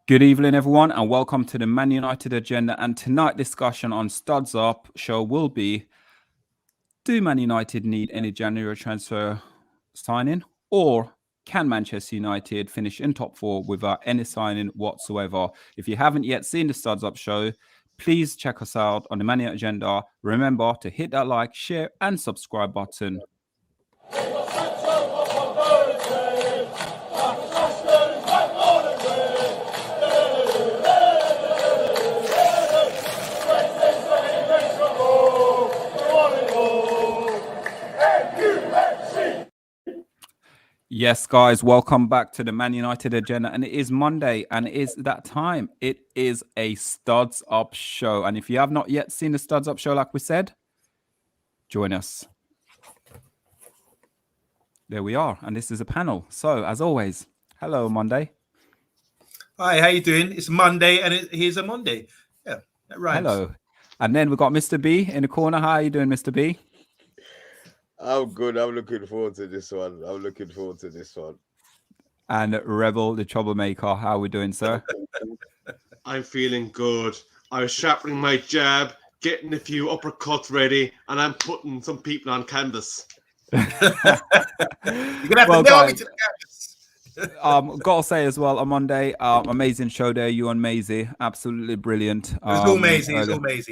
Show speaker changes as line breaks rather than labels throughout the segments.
Good evening, everyone, and welcome to the Man United Agenda. And tonight, discussion on Studs Up show will be: do Man United need any January transfer signing, or can Manchester United finish in top four without any signing whatsoever? If you haven't yet seen the Studs Up show, please check us out on the Man United Agenda. Remember to hit that like, share, and subscribe button. Yes, guys, welcome back to the Man United Agenda. And it is Monday, and it is that time. It is a Studs Up show. And if you have not yet seen the Studs Up show, like we said, join us. There we are. And this is a panel. So, as always, hello, Monday.
Hi, how you doing? It's Monday, and here's a Monday. Yeah, that rhymes.
Hello. And then we've got Mr. B in the corner. How are you doing, Mr. B?
I'm good. I'm looking forward to this one.
And Rebel, the troublemaker. How are we doing, sir?
I'm feeling good. I was sharpening my jab, getting a few uppercuts ready, and I'm putting some people on canvas.
You're gonna have to nail me to the canvas.
Gotta say as well, on Monday, amazing show there. You and MAISEY, absolutely brilliant.
It was all amazing.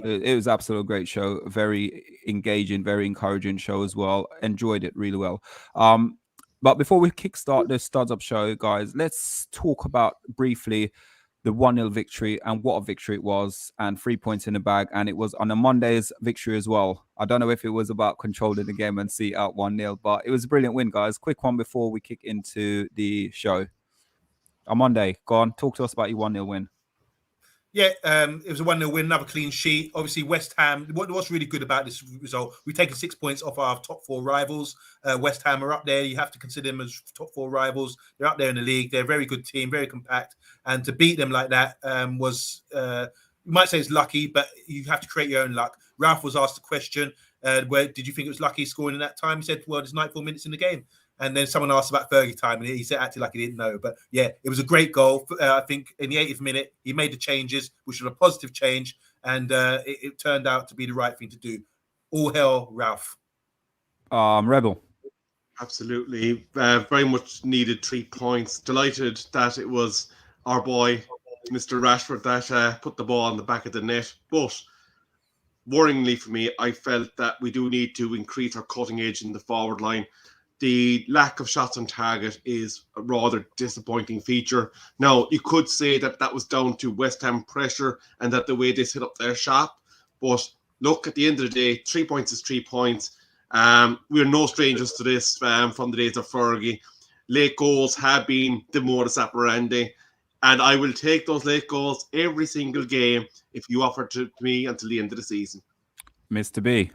It was absolutely great show. Very engaging, very encouraging show as well. Enjoyed it really well. But before we kickstart the Studs Up show, guys, let's talk about briefly the 1-0 victory and what a victory it was, and 3 points in the bag. And it was on a Monday's victory as well. I don't know if it was about controlling the game and see out 1-0, but it was a brilliant win, guys. Quick one before we kick into the show. On Monday, go on, talk to us about your 1-0 win.
Yeah, it was a 1-0 win, another clean sheet. Obviously, West Ham, what's really good about this result, we've taken 6 points off our top four rivals. West Ham are up there. You have to consider them as top four rivals. They're up there in the league. They're a very good team, very compact. And to beat them like that was, you might say it's lucky, but you have to create your own luck. Ralph was asked the question, where did you think it was lucky scoring in that time? He said, well, there's 94 minutes in the game. And then someone asked about Fergie time, and he said acted like he didn't know. But yeah, it was a great goal. I think in the 80th minute, he made the changes, which was a positive change, and it turned out to be the right thing to do. All hail Ralph.
Rebel.
Absolutely. Very much needed 3 points. Delighted that it was our boy, Mr. Rashford, that put the ball on the back of the net. But worryingly for me, I felt that we do need to increase our cutting edge in the forward line. The lack of shots on target is a rather disappointing feature. Now, you could say that that was down to West Ham pressure and that the way they set up their shop. But look, at the end of the day, 3 points is 3 points. We're no strangers to this from the days of Fergie. Late goals have been the modus operandi. And I will take those late goals every single game if you offer to me until the end of the season.
Mr. B.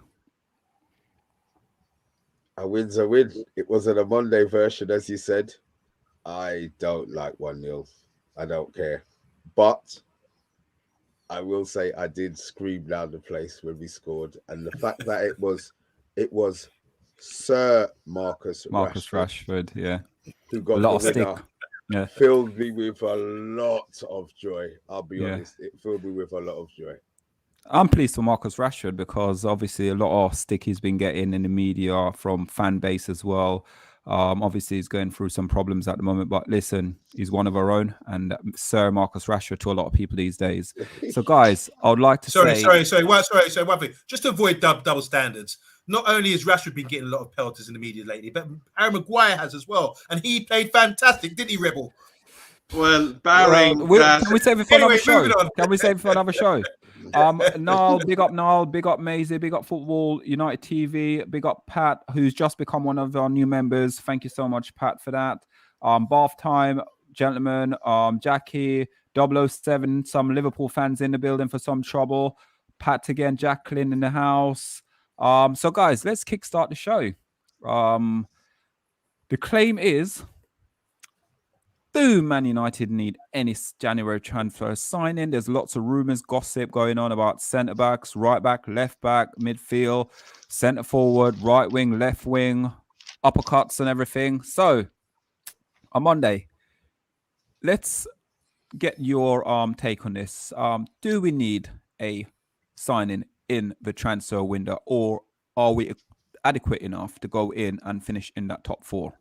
A win's a win. It wasn't a Monday version, as you said. I don't like 1-0. I don't care. But I will say I did scream down the place when we scored. And the fact that it was Sir Marcus
Rashford, yeah.
Who got
a lot
the
of
winner,
stick. Yeah.
Filled me with a lot of joy. I'll be honest. It filled me with a lot of joy.
I'm pleased for Marcus Rashford because obviously a lot of stick he's been getting in the media from fan base as well. Obviously he's going through some problems at the moment, but listen, he's one of our own, and Sir Marcus Rashford to a lot of people these days. So guys, I would like to say...
Sorry, one thing. Just to avoid double standards, not only has Rashford been getting a lot of pelters in the media lately, but Harry Maguire has as well, and he played fantastic, didn't he, Rebel?
Well, barring that...
Can we save it for another show? Can we save it for another show? Niall, big up Niall, big up MAISEY, big up Football United TV, big up Pat, who's just become one of our new members. Thank you so much, Pat, for that. Bath time, gentlemen. Jackie, 007, some Liverpool fans in the building for some trouble. Pat again, Jacqueline in the house. So guys, let's kickstart the show. The claim is, do Man United need any January transfer signing? There's lots of rumours, gossip going on about centre-backs, right-back, left-back, midfield, centre-forward, right wing, left wing, uppercuts and everything. So, on Monday, let's get your take on this. Do we need a signing in the transfer window, or are we adequate enough to go in and finish in that top 4?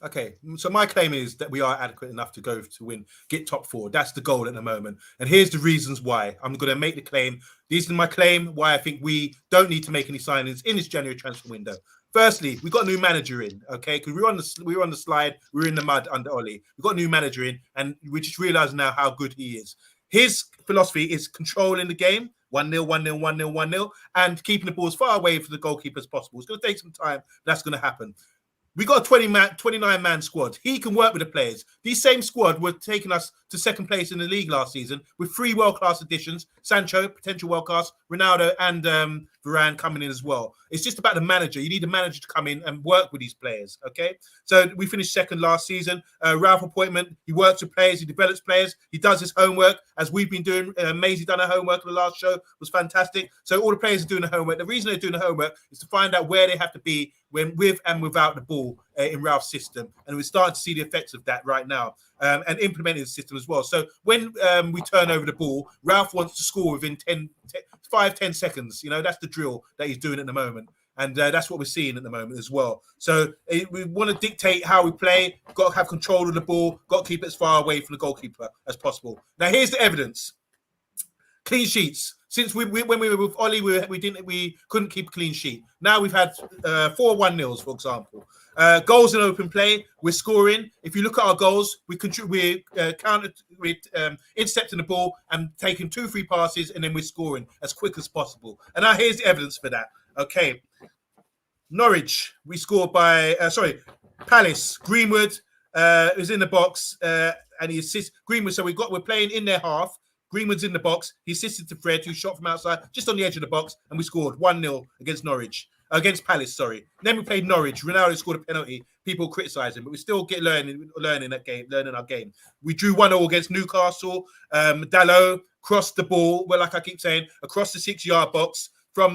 Okay, so my claim is that we are adequate enough to go to win, get top 4. That's the goal at the moment. And here's the reasons why. I'm going to make the claim. These are my claim why I think we don't need to make any signings in this January transfer window. Firstly, we got a new manager in, okay? Because we were on the slide, we were in the mud under Ollie. We got a new manager in, and we just realize now how good he is. His philosophy is controlling the game. 1-0, 1-0, 1-0, 1-0, and keeping the ball as far away from the goalkeeper as possible. It's going to take some time, but that's going to happen. We got a 29-man squad. He can work with the players. These same squad were taking us to second place in the league last season with 3 world-class additions. Sancho, potential world-class, Ronaldo, and Varane coming in as well. It's just about the manager. You need a manager to come in and work with these players, okay? So we finished second last season. Ralph appointment, he works with players, he develops players, he does his homework, as we've been doing. Maisie done her homework in the last show, was fantastic. So all the players are doing the homework. The reason they're doing the homework is to find out where they have to be when with and without the ball in Ralph's system. And we're starting to see the effects of that right now, and implementing the system as well. So when we turn over the ball, Ralph wants to score within 5-10 seconds. You know, that's the drill that he's doing at the moment. And that's what we're seeing at the moment as well. So we want to dictate how we play. Got to have control of the ball. Got to keep it as far away from the goalkeeper as possible. Now, here's the evidence. Clean sheets. Since when we were with Ollie, we couldn't keep a clean sheet. Now we've had 4 1-0s, for example. Goals in open play, we're scoring. If you look at our goals, we're intercepting the ball and taking 2-3 passes, and then we're scoring as quick as possible. And now here's the evidence for that. Okay, Norwich, we scored by Palace. Greenwood is in the box and he assists Greenwood. So we're playing in their half. Greenwood's in the box. He assisted to Fred, who shot from outside, just on the edge of the box, and we scored 1-0 against Palace. Sorry. Then we played Norwich. Ronaldo scored a penalty. People criticize him, but we still get learning our game. We drew 1-0 against Newcastle. Dalot crossed the ball, well, like I keep saying, across the 6-yard box.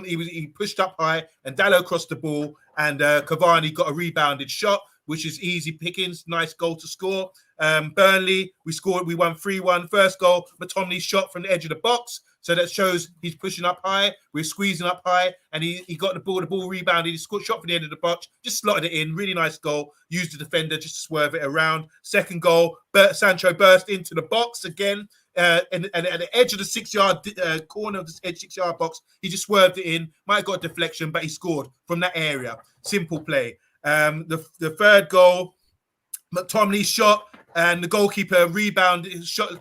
He pushed up high, and Dalot crossed the ball, and Cavani got a rebounded shot, which is easy pickings. Nice goal to score. Burnley, we won 3-1. First goal, McTominay shot from the edge of the box. So that shows he's pushing up high. We're squeezing up high, and he got the ball rebounded. He scored, shot from the end of the box, just slotted it in. Really nice goal. Used the defender just to swerve it around. Second goal, Sancho burst into the box again. And at the edge of the 6-yard corner of the 6-yard box, he just swerved it in. Might have got a deflection, but he scored from that area. Simple play. The third goal, McTominay shot, and the goalkeeper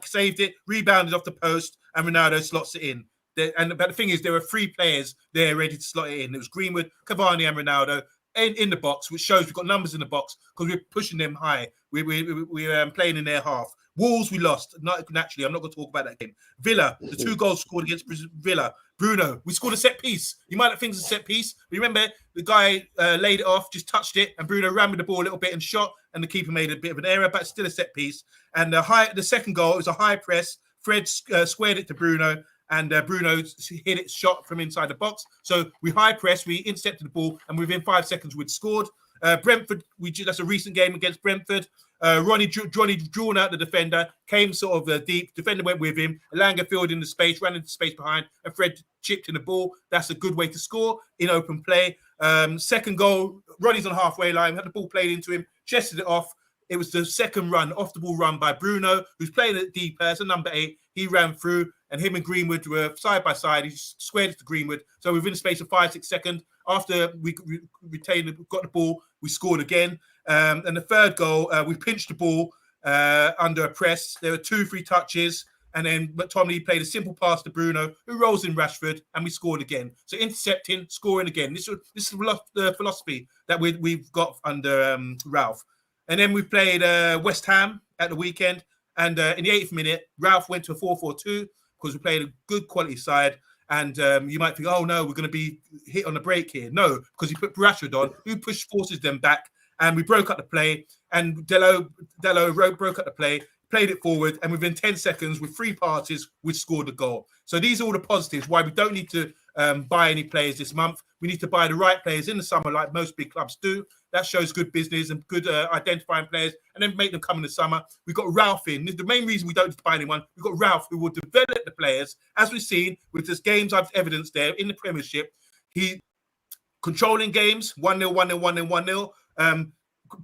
saved it, rebounded off the post, and Ronaldo slots it in. But the thing is, there were 3 players there ready to slot it in. It was Greenwood, Cavani, and Ronaldo in the box, which shows we've got numbers in the box because we're pushing them high. We're playing in their half. Wolves, we lost. Naturally, I'm not going to talk about that game. Villa, the 2 goals scored against Villa. Bruno, we scored a set piece. You might not think it's a set piece, but remember, the guy laid it off, just touched it, and Bruno ran with the ball a little bit and shot, and the keeper made a bit of an error, but still a set piece. And the second goal, it was a high press. Fred squared it to Bruno, and Bruno hit it, shot from inside the box. So we high press, we intercepted the ball, and within 5 seconds, we'd scored. Brentford, that's a recent game against Brentford. Johnny drawn out the defender, came sort of deep. Defender went with him. Elanga filled in the space, ran into space behind, and Fred chipped in the ball. That's a good way to score in open play. Second goal, Ronnie's on halfway line, had the ball played into him, chested it off. It was the second run, off the ball run by Bruno, who's playing at deep as a number 8. He ran through, and him and Greenwood were side by side. He squared it to Greenwood. So within a space of 5-6 seconds, after we got the ball, we scored again. And the third goal, we pinched the ball under a press. There were 2-3 touches, and then McTominay played a simple pass to Bruno, who rolls in Rashford, and we scored again. So intercepting, scoring again. This is the philosophy that we've got under Ralph. And then we played West Ham at the weekend, and in the 8th minute, Ralph went to a 4-4-2 because we played a good quality side. And you might think, oh no, we're going to be hit on the break here. No, because he put Rashford on, who forces them back. And we broke up the play, and Dalot broke up the play, played it forward, and within 10 seconds, with 3 passes, we scored a goal. So these are all the positives, why we don't need to buy any players this month. We need to buy the right players in the summer, like most big clubs do. That shows good business and good identifying players, and then make them come in the summer. We've got Ralph in. The main reason we don't need to buy anyone, we've got Ralph, who will develop the players, as we've seen with this games I've evidenced there in the Premiership. He controlling games, 1-0, 1-0, 1-0, 1-0,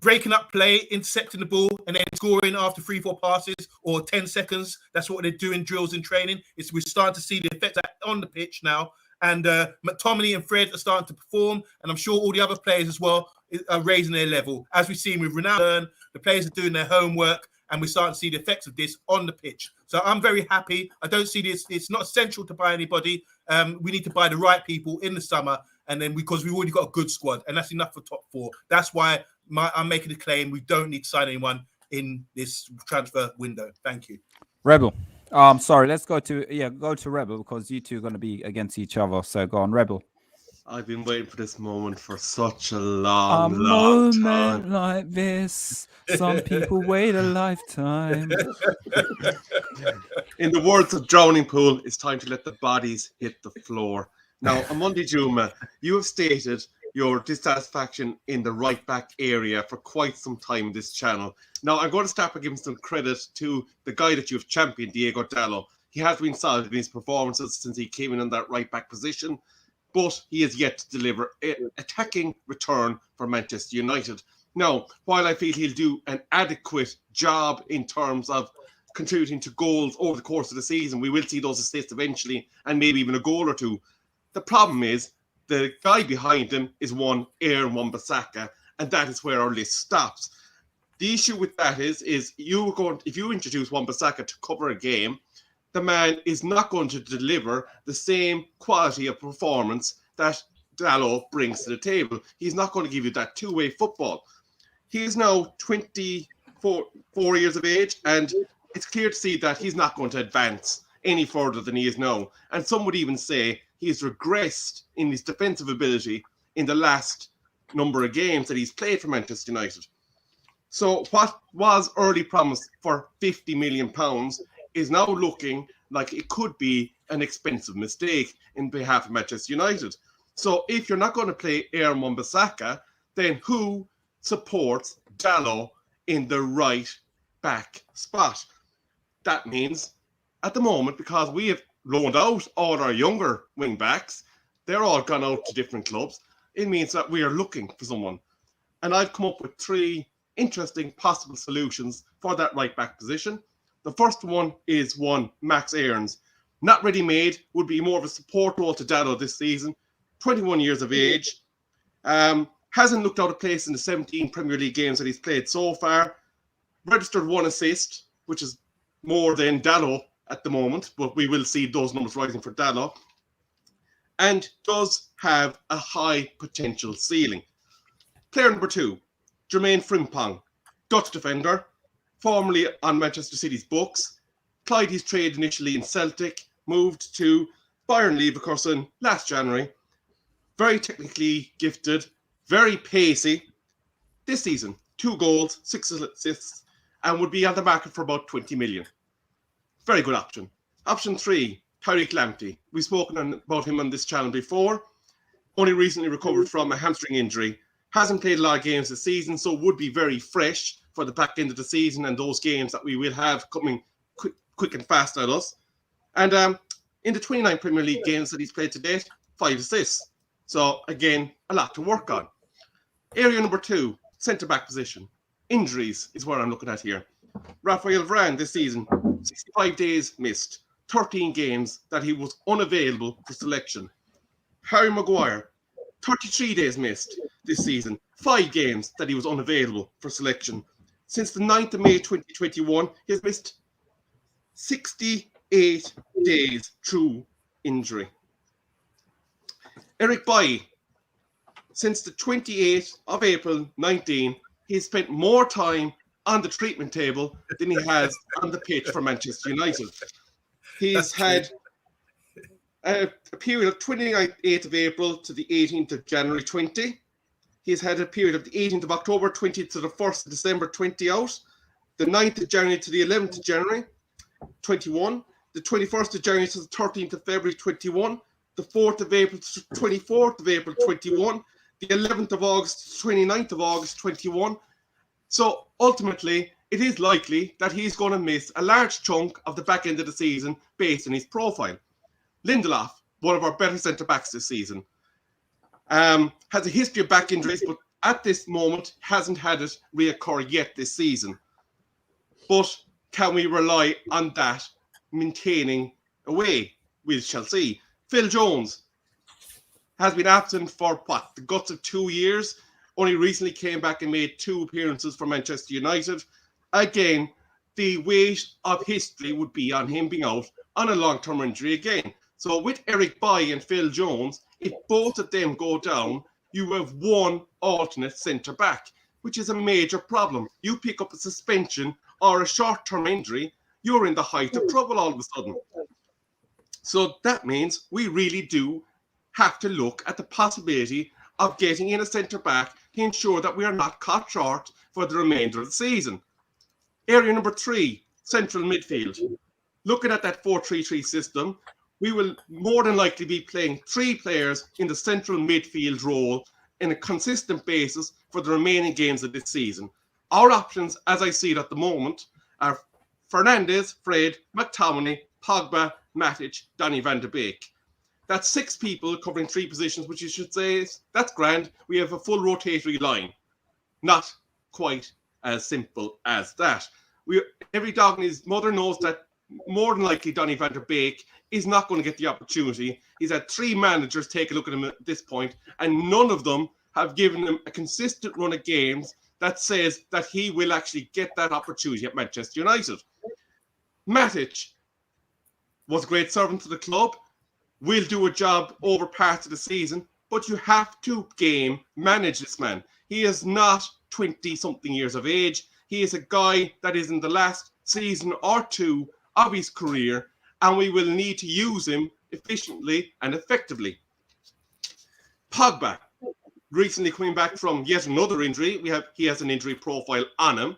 breaking up play, intercepting the ball, and then scoring after 3-4 passes or 10 seconds. That's what they're doing drills in training. We're starting to see the effect on the pitch now. And McTominay and Fred are starting to perform, and I'm sure all the other players as well are raising their level. As we've seen with Ronaldo, the players are doing their homework, and we're starting to see the effects of this on the pitch. So I'm very happy. I don't see this. It's not essential to buy anybody. We need to buy the right people in the summer, and then because we've already got a good squad, and that's enough for top 4. That's why I'm making the claim we don't need to sign anyone in this transfer window. Thank you.
Rebel. Sorry, let's go to Rebel, because you two are going to be against each other. So go on, Rebel.
I've been waiting for this moment for such a long time.
Like this, some people wait a lifetime.
In the words of Drowning Pool, it's time to let the bodies hit the floor. Now, OMONDI Juma, you have stated your dissatisfaction in the right back area for quite some time in this channel. Now, I'm going to start by giving some credit to the guy that you've championed, Diego Dallo. He has been solid in his performances since he came in that right back position, but he has yet to deliver an attacking return for Manchester United. Now, while I feel he'll do an adequate job in terms of contributing to goals over the course of the season, we will see those assists eventually and maybe even a goal or two. The problem is the guy behind him is one Aaron Wan-Bissaka, and that is where our list stops. The issue with that is if you introduce Wan-Bissaka to cover a game, the man is not going to deliver the same quality of performance that Dallo brings to the table. He's not going to give you that two-way football. He is now 24 years of age, and it's clear to see that he's not going to advance any further than he is now. And some would even say he's regressed in his defensive ability in the last number of games that he's played for Manchester United. So what was early promise for £50 million is now looking like it could be an expensive mistake in behalf of Manchester United. So if you're not going to play Aaron Wan-Bissaka, then who supports Dallo in the right back spot? That means at the moment, because we have loaned out all our younger wing backs, they're all gone out to different clubs, it means that we are looking for someone. And I've come up with 3 interesting possible solutions for that right back position. The first one is one Max Aarons. Not ready-made, would be more of a support role to Dallo this season. 21 years of age. Hasn't looked out of place in the 17 Premier League games that he's played so far. Registered 1 assist, which is more than Dallo at the moment, but we will see those numbers rising for Dallo. And does have a high potential ceiling. Player number 2, Jermaine Frimpong, Dutch defender, formerly on Manchester City's books, plied his trade initially in Celtic, moved to Bayern Leverkusen last January. Very technically gifted, very pacey. This season, 2 goals, 6 assists, and would be on the market for about 20 million. Very good option. Option 3, Tariq Lamptey. We've spoken about him on this channel before. Only recently recovered from a hamstring injury. Hasn't played a lot of games this season, so would be very fresh for the back end of the season and those games that we will have coming quick and fast at us. And in the 29 Premier League games that he's played to date, 5 assists. So again, a lot to work on. Area number 2, centre-back position. Injuries is what I'm looking at here. Rafael Varane this season, 65 days missed, 13 games that he was unavailable for selection. Harry Maguire, 33 days missed this season, 5 games that he was unavailable for selection. Since the 9th of May 2021, he has missed 68 days through injury. Eric Bailly, since the 28th of April 19, he's spent more time on the treatment table than he has on the pitch for Manchester United. He's had a period of 28th of April to the 18th of January 20. He's had a period of the 18th of October 20 to the 1st of December 20 out, the 9th of January to the 11th of January 21, the 21st of January to the 13th of February 21, the 4th of April to 24th of April 21, the 11th of August to 29th of August 21. So ultimately, it is likely that he's going to miss a large chunk of the back end of the season based on his profile. Lindelof, one of our better centre-backs this season, has a history of back injuries, but at this moment hasn't had it reoccur yet this season. But can we rely on that maintaining away? We shall see. Phil Jones has been absent for the guts of 2 years. Only recently came back and made 2 appearances for Manchester United. Again, the weight of history would be on him being out on a long-term injury again. So with Eric Bailly and Phil Jones, if both of them go down, you have one alternate centre-back, which is a major problem. You pick up a suspension or a short-term injury, you're in the height of trouble all of a sudden. So that means we really do have to look at the possibility of getting in a centre-back to ensure that we are not caught short for the remainder of the season. Area number 3, central midfield. Looking at that 4-3-3 system, we will more than likely be playing 3 players in the central midfield role in a consistent basis for the remaining games of this season. Our options, as I see it at the moment, are Fernandes, Fred, McTominay, Pogba, Matic, Donny van de Beek. That's 6 people covering 3 positions, which you should say, that's grand. We have a full rotatory line. Not quite as simple as that. Every dog and his mother knows that more than likely Donny van der Beek is not going to get the opportunity. He's had 3 managers take a look at him at this point, and none of them have given him a consistent run of games that says that he will actually get that opportunity at Manchester United. Matic was a great servant to the club, will do a job over parts of the season, but you have to game manage this man. He is not 20-something years of age. He is a guy that is in the last season or 2 of his career, and we will need to use him efficiently and effectively. Pogba, recently coming back from yet another injury. He has an injury profile on him,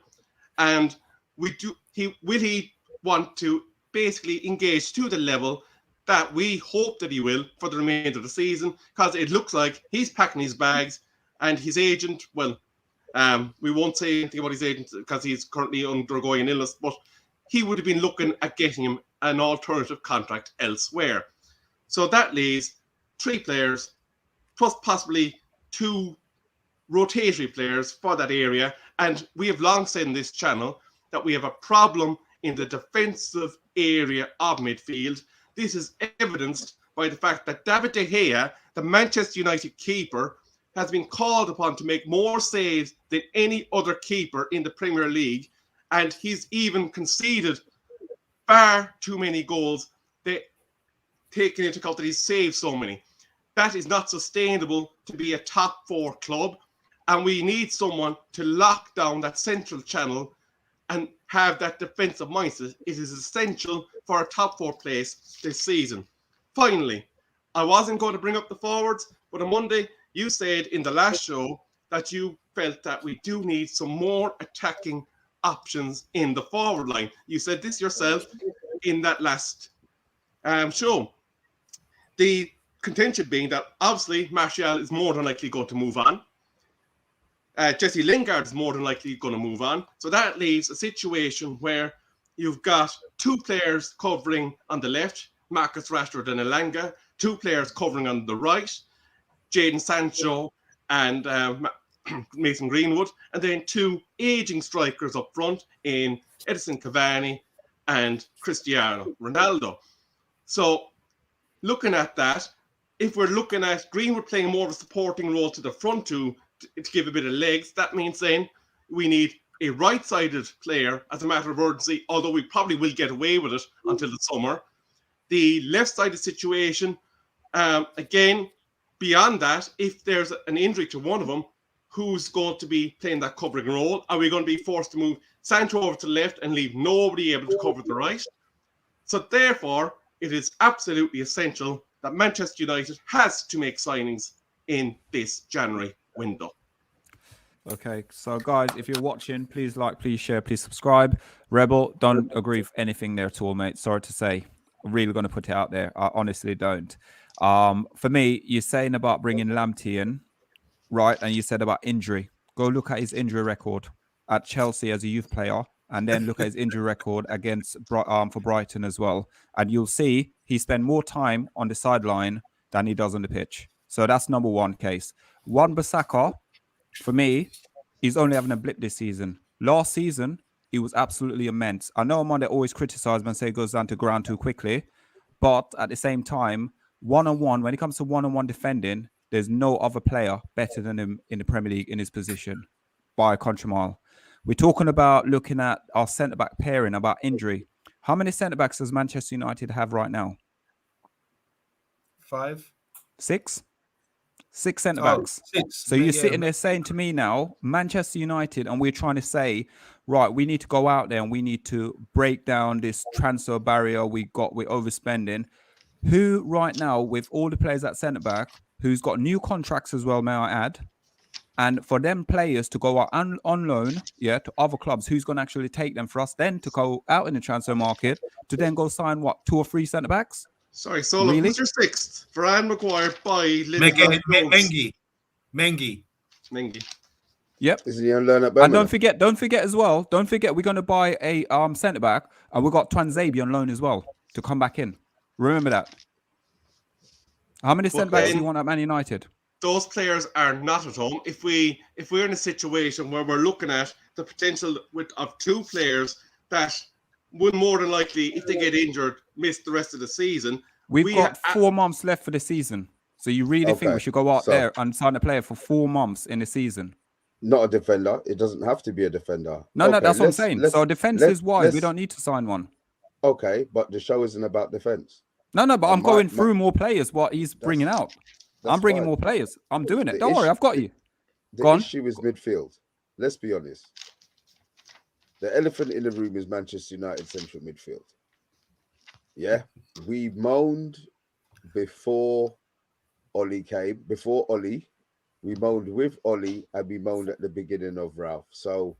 and will he want to basically engage to the level that we hope that he will for the remainder of the season, because it looks like he's packing his bags, and his agent, well, we won't say anything about his agent because he's currently undergoing an illness, but he would have been looking at getting him an alternative contract elsewhere. So that leaves 3 players plus possibly 2 rotatory players for that area. And we have long said in this channel that we have a problem in the defensive area of midfield. This is evidenced by the fact that David De Gea, the Manchester United keeper, has been called upon to make more saves than any other keeper in the Premier League. And he's even conceded far too many goals, taking into account that he's saved so many. That is not sustainable to be a top 4 club. And we need someone to lock down that central channel and have that defensive mindset. It is essential for a top 4 place this season. Finally, I wasn't going to bring up the forwards, but on Monday, you said in the last show that you felt that we do need some more attacking options in the forward line. You said this yourself in that last show. The contention being that obviously Martial is more than likely going to move on. Jesse Lingard is more than likely going to move on. So that leaves a situation where you've got 2 players covering on the left, Marcus Rashford and Elanga, 2 players covering on the right, Jadon Sancho and Mason Greenwood, and then 2 aging strikers up front in Edison Cavani and Cristiano Ronaldo. So looking at that, if we're looking at Greenwood playing more of a supporting role to the front 2 to give a bit of legs, that means then we need a right-sided player as a matter of urgency, although we probably will get away with it until the summer. The left-sided situation, again, beyond that, if there's an injury to one of them, who's going to be playing that covering role? Are we going to be forced to move Sancho over to the left and leave nobody able to cover the right? So therefore, it is absolutely essential that Manchester United has to make signings in this January window.
Okay, so guys, if you're watching, please like, please share, please subscribe. Rebel, don't agree with anything there at all, mate. Sorry to say. I'm really going to put it out there. I honestly don't. For me, you're saying about bringing Lamptey in, right? And you said about injury. Go look at his injury record at Chelsea as a youth player, and then look at his injury record against for Brighton as well. And you'll see he spent more time on the sideline than he does on the pitch. So that's number one case. Wan-Bissaka, for me, he's only having a blip this season. Last season, he was absolutely immense. I know Amanda always criticized and say he goes down to ground too quickly, but at the same time, one-on-one, when it comes to one-on-one defending, there's no other player better than him in the Premier League in his position by a country mile. We're talking about looking at our centre-back pairing, about injury. How many centre-backs does Manchester United have right now?
5.
6? 6 centre-backs.
6.
So you're sitting there saying to me now, Manchester United, and we're trying to say, right, we need to go out there and we need to break down this transfer barrier we're overspending. Who right now, with all the players at centre-back, who's got new contracts as well, may I add, and for them players to go out on loan, to other clubs, who's going to actually take them for us then to go out in the transfer market to then go sign, 2 or 3 centre-backs?
Sorry, Solo,
Really?
who's your 6th? Varane, Maguire, Boy,
Mengi.
Yep.
Isn't he on loan at
And
Birmingham?
don't forget as well, we're going to buy a centre-back, and we've got Twanzebe on loan as well to come back in. Remember that. How many centre-backs do you want at Man United?
Those players are not at home. If we're in a situation where we're looking at the potential of 2 players that would more than likely, if they get injured, miss the rest of the season.
We've got 4 months left for the season. So you really think we should go out there and sign a player for 4 months in the season?
Not a defender. It doesn't have to be a defender.
No, that's what I'm saying. So defense is why we don't need to sign one.
Okay, but the show isn't about defense.
No, but I'm going through more players, what he's bringing out. I'm bringing more players. I'm doing it. Don't worry, I've got you.
The issue is midfield. Let's be honest. The elephant in the room is Manchester United central midfield. Yeah, we moaned before Ollie came. Before Ollie, we moaned with Ollie, and we moaned at the beginning of Ralph. So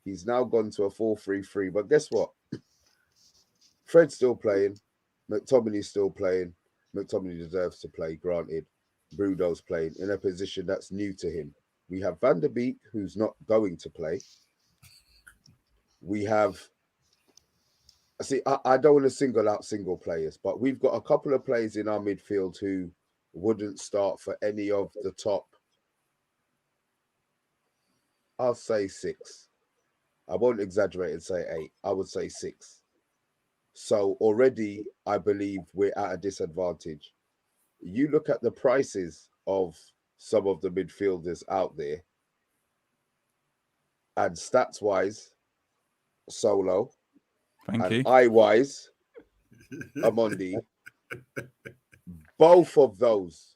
he's now gone to a 4-3-3. But guess what? Fred's still playing. McTominay's still playing. McTominay deserves to play, granted. Bruno's playing in a position that's new to him. We have Van der Beek, who's not going to play. We have, I don't want to single out single players, but we've got a couple of players in our midfield who wouldn't start for any of the top, I'll say 6. I won't exaggerate and say 8. I would say 6. So already, I believe we're at a disadvantage. You look at the prices of some of the midfielders out there, and stats-wise, Solo,
Thank you.
eye-wise, Omondi, both of those,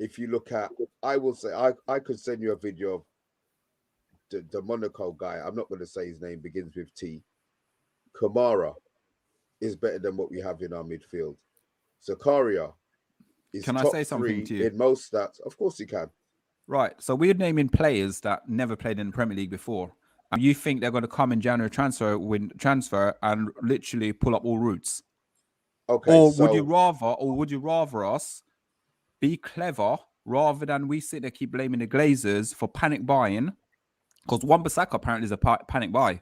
if you look at, I will say, I could send you a video of the Monaco guy. I'm not going to say his name, begins with T. Kamara is better than what we have in our midfield. Zakaria is
Can I
top
say something
3
to you?
in most stats. Of course he can.
Right. So we're naming players that never played in the Premier League before. And you think they're going to come in January transfer and literally pull up all routes?
Okay.
Or would you rather us be clever rather than we sit there keep blaming the Glazers for panic buying? Because Wan-Bissaka apparently is a panic buy.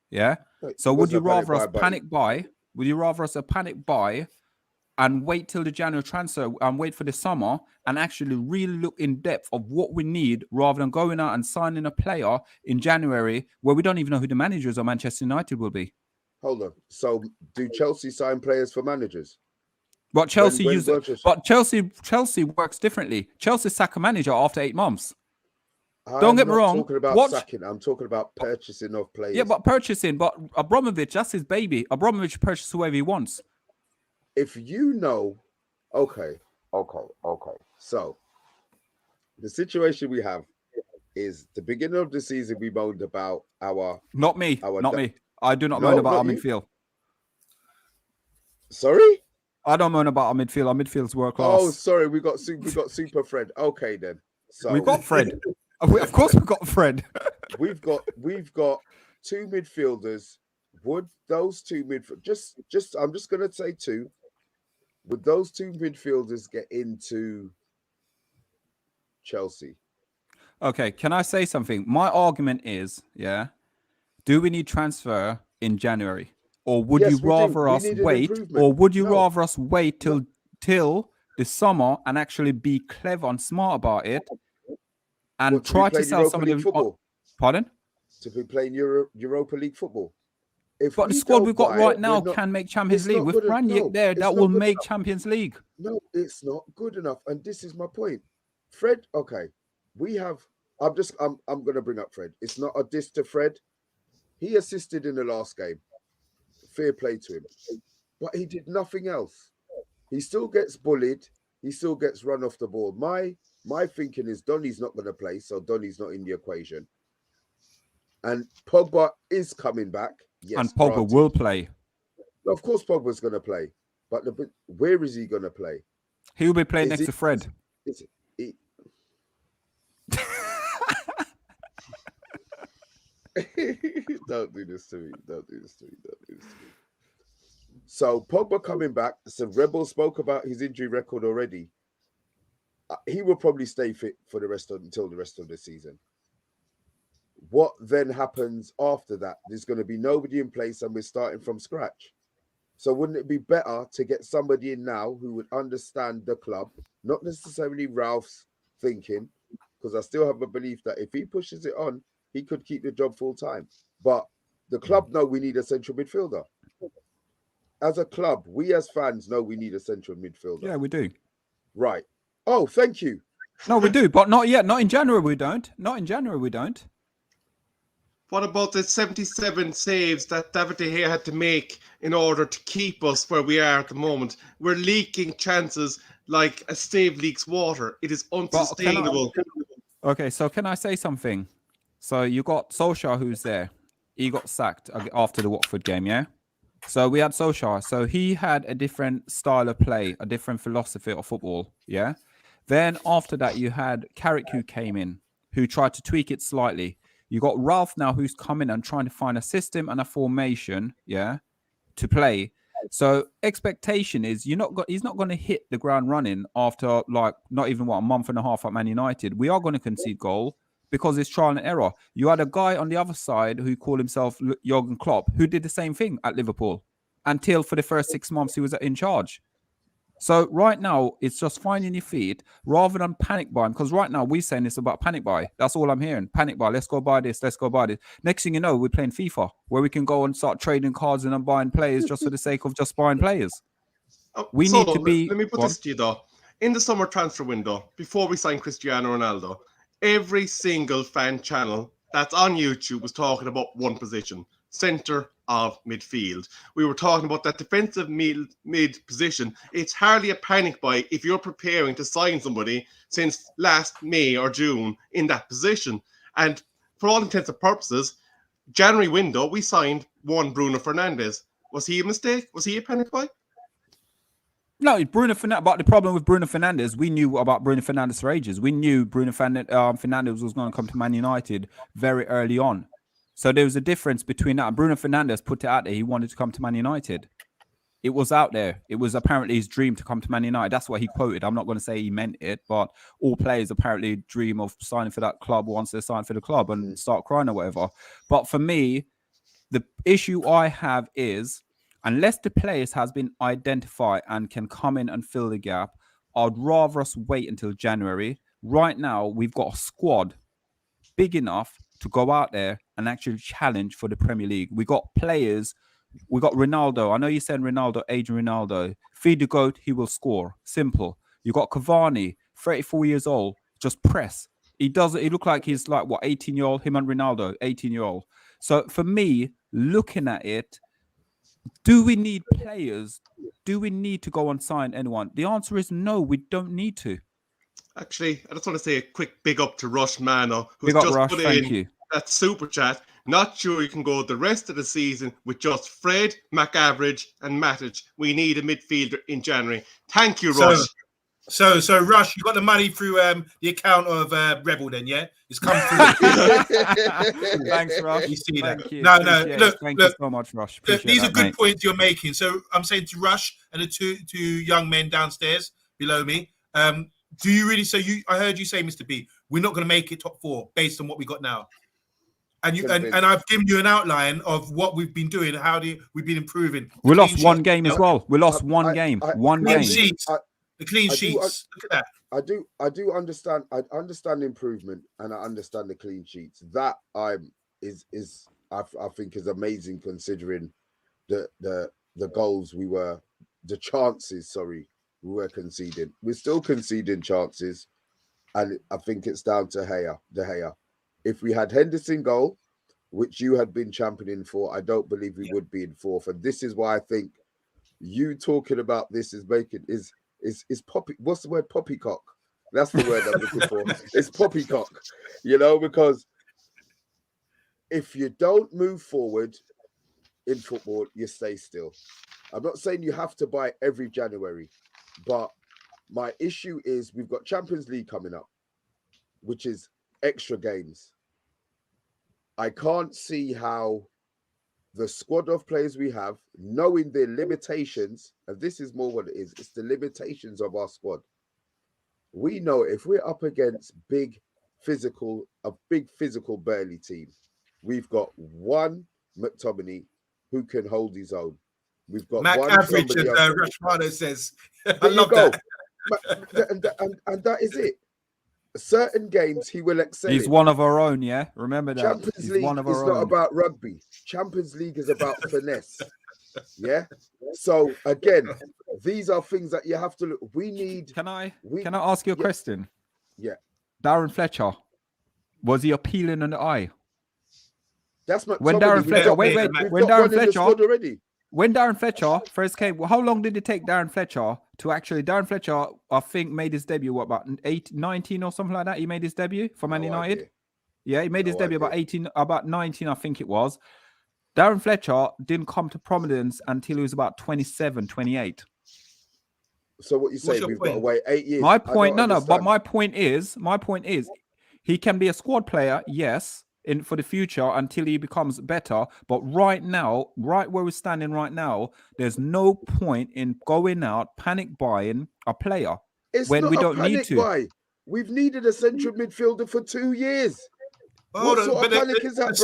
Yeah. So would you rather us panic buy? Would you rather us a panic buy and wait till the January transfer and wait for the summer and actually really look in depth of what we need rather than going out and signing a player in January where we don't even know who the managers of Manchester United will be?
Hold on. So do Chelsea sign players for managers?
But Chelsea Chelsea works differently. Chelsea sack a manager after 8 months. Don't get me wrong.
I'm talking about sacking. I'm talking about purchasing of players.
Yeah, but purchasing. But Abramovich, that's his baby. Abramovich purchases whoever he wants.
If you know, okay. So the situation we have is the beginning of the season. We moaned about our.
Not me. I do not moan about our midfield.
Sorry.
I don't moan about our midfield. Our midfield's world class.
Oh, sorry. We got Super Fred. Okay, then. So
we've got Fred. Of course, we've got Fred.
we've got 2 midfielders. Would those 2 midfielders just? I'm just gonna say 2. would those two midfielders get into Chelsea?
Okay, can I say something? My argument is, do we need transfer in January? Or would
Yes,
you
we do.
rather
We
us
need an
wait?
improvement.
Or would you
No.
rather us wait till the summer and actually be clever and smart about it and
What,
try to
play
sell
Europa
some of
League
the
football?
Pardon?
To be playing Europa League football.
But the squad we've got right now can make Champions League. With Branjik there, that will make Champions League.
No, it's not good enough. And this is my point. Fred, okay, we have. I'm going to bring up Fred. It's not a diss to Fred. He assisted in the last game. Fair play to him. But he did nothing else. He still gets bullied. He still gets run off the ball. My thinking is Donny's not going to play, so Donny's not in the equation. And Pogba is coming back. Yes,
and Pogba will play.
Of course, Pogba's going to play. But where is he going to play?
He will be playing next to Fred.
Don't do this to me. Don't do this to me. So Pogba coming back. So Rebel spoke about his injury record already. He will probably stay fit for until the rest of the season. What then happens after that? There's going to be nobody in place and we're starting from scratch. So wouldn't it be better to get somebody in now who would understand the club, not necessarily Ralph's thinking, because I still have a belief that if he pushes it on, he could keep the job full time. But the club know we need a central midfielder. As a club, we as fans know we need a central midfielder.
Yeah, we do.
Right. Oh, thank you.
No, we do, but not yet. Not in January, we don't. Not in January, we don't.
What about the 77 saves that David De Gea had to make in order to keep us where we are at the moment? We're leaking chances like a stave leaks water. It is unsustainable.
Okay, so can I say something? So you got Solskjaer who's there. He got sacked after the Watford game, yeah? So we had Solskjaer. So he had a different style of play, a different philosophy of football, yeah? Then after that, you had Carrick who came in, who tried to tweak it slightly. You got Ralph now who's coming and trying to find a system and a formation, to play. So expectation is he's not going to hit the ground running after not even a month and a half at Man United. We are going to concede goal because it's trial and error. You had a guy on the other side who called himself Jurgen Klopp who did the same thing at Liverpool until for the first 6 months he was in charge. So right now, it's just finding your feet rather than panic buying. Because right now, we're saying it's about panic buy. That's all I'm hearing. Panic buy. Let's go buy this. Let's go buy this. Next thing you know, we're playing FIFA, where we can go and start trading cards and buying players just for the sake of just buying players. We need to be...
Let me put this to you, though. In the summer transfer window, before we signed Cristiano Ronaldo, every single fan channel that's on YouTube was talking about one position, centre of midfield. We were talking about that defensive mid position. It's hardly a panic buy if you're preparing to sign somebody since last May or June in that position. And for all intents and purposes, January window, we signed one Bruno Fernandes. Was he a mistake? Was he a panic buy?
No, Bruno Fernandes. But the problem with Bruno Fernandes, we knew about Bruno Fernandes for ages. We knew Bruno Fernandes was going to come to Man United very early on. So there was a difference between that. Bruno Fernandes put it out there. He wanted to come to Man United. It was out there. It was apparently his dream to come to Man United. That's what he quoted. I'm not going to say he meant it, but all players apparently dream of signing for that club once they sign for the club and start crying or whatever. But for me, the issue I have is, unless the players has been identified and can come in and fill the gap, I'd rather us wait until January. Right now, we've got a squad big enough to go out there and actually challenge for the Premier League. We got players. We got Ronaldo. I know you said Ronaldo, Adrian Ronaldo. Feed the goat, he will score. Simple. You got Cavani, 34 years old. Just press. He doesn't. He look like he's 18-year-old. Him and Ronaldo, 18-year-old. So for me, looking at it, do we need players? Do we need to go and sign anyone? The answer is no. We don't need to. Actually,
I just want to say a quick big up to Rush Mano, who's
big up,
just
Rush,
put
thank
in
you.
that super chat. Not sure you can go the rest of the season with just Fred, McAverage, and Matic. We need a midfielder in January. Thank you, Rush.
So Rush, you got the money through the account of Rebel, then, yeah? It's come through.
Thanks, Rush.
You see that?
Thank you.
No,
Appreciate it.
look,
Thank
look.
you so much, Rush.
Look,
Appreciate
these
that,
are good
mate.
points you're making. So I'm saying to Rush and the two young men downstairs below me. Do you really? So I heard you say, Mr. B, we're not going to make it top 4 based on what we got now. And you and I've given you an outline of what we've been doing, we've been improving.
We lost one game as well. We lost one game. One game.
The clean sheets. Look at that.
I do understand. I understand improvement, and I understand the clean sheets. That I think is amazing considering the goals the chances. Sorry, we were conceding. We're still conceding chances, and I think it's down to De Gea. If we had Henderson goal, which you had been championing for, I don't believe we would be in 4th. And this is why I think you talking about this is poppy. What's the word? Poppycock. That's the word I'm looking for. It's poppycock. Because if you don't move forward in football, you stay still. I'm not saying you have to buy every January, but my issue is we've got Champions League coming up, which is extra games. I can't see how the squad of players we have, knowing their limitations, and this is more what it is, it's the limitations of our squad. We know if we're up against a big physical Burnley team, we've got one McTominay who can hold his own. We've got
Mac
one
average,
somebody
as
else.
Rashmano says. I
There
love
you go.
that.
And that is it. Certain games he will excel.
He's one of our own, yeah? Remember that.
Champions League is not about rugby. Champions League is about finesse. Yeah. So again, these are things that you have to look. We need.
Can I ask you a question?
Yeah.
Darren Fletcher, was he appealing in the eye?
That's my
when Darren Fletcher. When Darren Fletcher first came, how long did it take Darren Fletcher to actually? Darren Fletcher, I think, made his debut about 19 or something like that. He made his debut for Man United. Idea. Yeah, he made his debut about 19, I think it was. Darren Fletcher didn't come to prominence until he was about 27, 28.
So what you say? We've got to wait 8 years.
My point, but my point is, he can be a squad player, yes, for the future until he becomes better. But right now, right where we're standing right now, there's no point in going out panic buying a player when we don't need to.
Buy. We've needed a central midfielder for 2 years.
What sort of panic is that,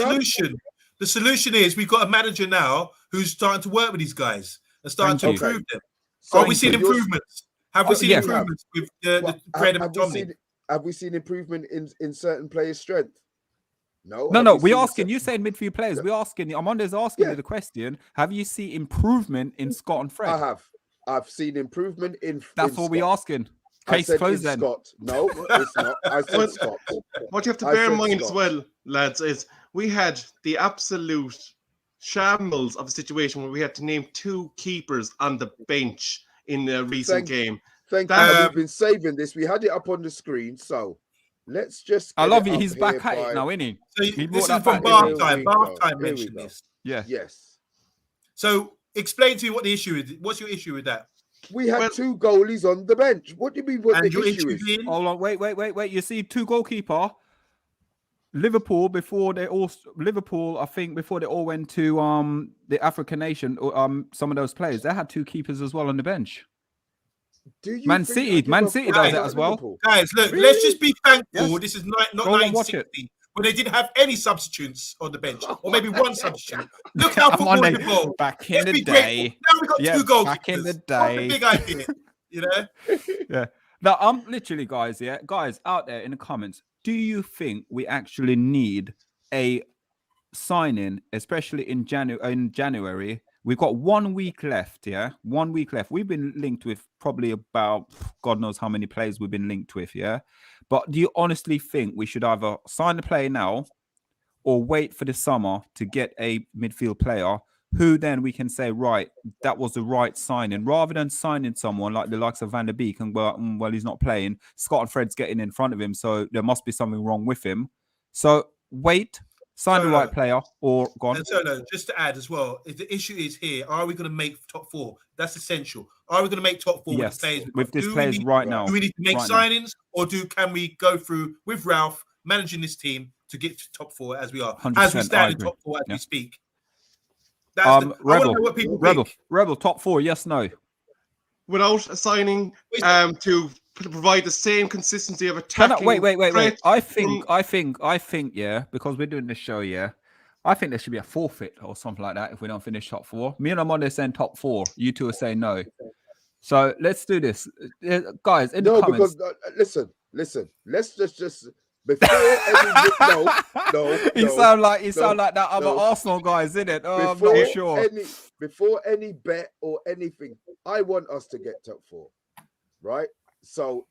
The solution is we've got a manager now who's starting to work with these guys and starting to improve them. So are we seeing improvements? Have we seen improvements with the Fred and Tommy?
Have we seen improvement in certain players' strength? No.
We're asking. You saying midfield players. We're asking. Amanda's asking you the question. Have you seen improvement in Scott and Fred?
I have. I've seen improvement in.
That's what we're asking. Case closed then.
Scott. No, it's not. I said Scott.
What you have to bear in mind as well, lads, is we had the absolute shambles of a situation where we had to name 2 keepers on the bench in a recent game.
Thank you. We've been saving this. We had it up on the screen, so let's just.
I love it. He's back at it now, isn't he?
So this is from Bath time. Bath time mentioned this.
Yeah.
Yes.
So explain to me what the issue is. What's your issue with that?
We had 2 goalies on the bench. What do you mean? What the issue is?
Hold on, wait. You see, 2 goalkeeper. Liverpool, I think before they all went to the African nation, some of those players, they had 2 keepers as well on the bench. Man City does it as well.
Guys, look, let's just be thankful. Yes. This is not 1960 when they didn't have any substitutes on the bench, or maybe one substitute. Look how football evolved.
Back in the day.
Now we've got 2 goals.
Back in the day.
Big idea, you know?
Yeah. Now, I'm literally, guys out there in the comments, do you think we actually need a sign-in, especially in January? We've got 1 week left, yeah? 1 week left. We've been linked with probably about God knows how many players we've been linked with, yeah? But do you honestly think we should either sign the player now or wait for the summer to get a midfield player who then we can say, right, that was the right signing, rather than signing someone like the likes of Van der Beek and, well, he's not playing. Scott and Fred's getting in front of him, so there must be something wrong with him. So wait sign the
No,
right
no.
player, or gone.
And so, no, just to add as well, if the issue is here, are we going to make top 4? That's essential. Are we going to make top 4 with
Yes,
the players?
with these
Do
players right now.
Do we need to make
right now.
signings, or can we go through with Ralph managing this team to get to top 4 as we are,
100%,
as we
I
stand in
agree.
top 4 as
Yeah.
we speak? That's I want to
Rebel,
know what people
Rebel,
think.
Rebel, top 4, yes, no.
Without assigning to provide the same consistency of
Can
attacking.
wait. I think, yeah, because we're doing this show, yeah. I think there should be a forfeit or something like that if we don't finish top 4. Me and Amanda are saying top 4. You two are saying no. So let's do this, guys. In the comments.
Because listen. Let's just before any no.
You sound like that other Arsenal guys, isn't it? Oh, I'm not sure.
Before any bet or anything, I want us to get top 4, right? So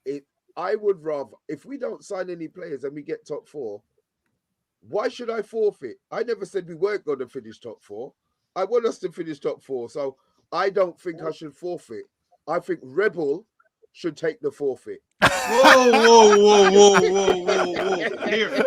I would rather, if we don't sign any players and we get top 4, why should I forfeit? I never said we weren't going to finish top 4. I want us to finish top 4. So I don't think I should forfeit. I think Rebel should take the forfeit.
Whoa. Here,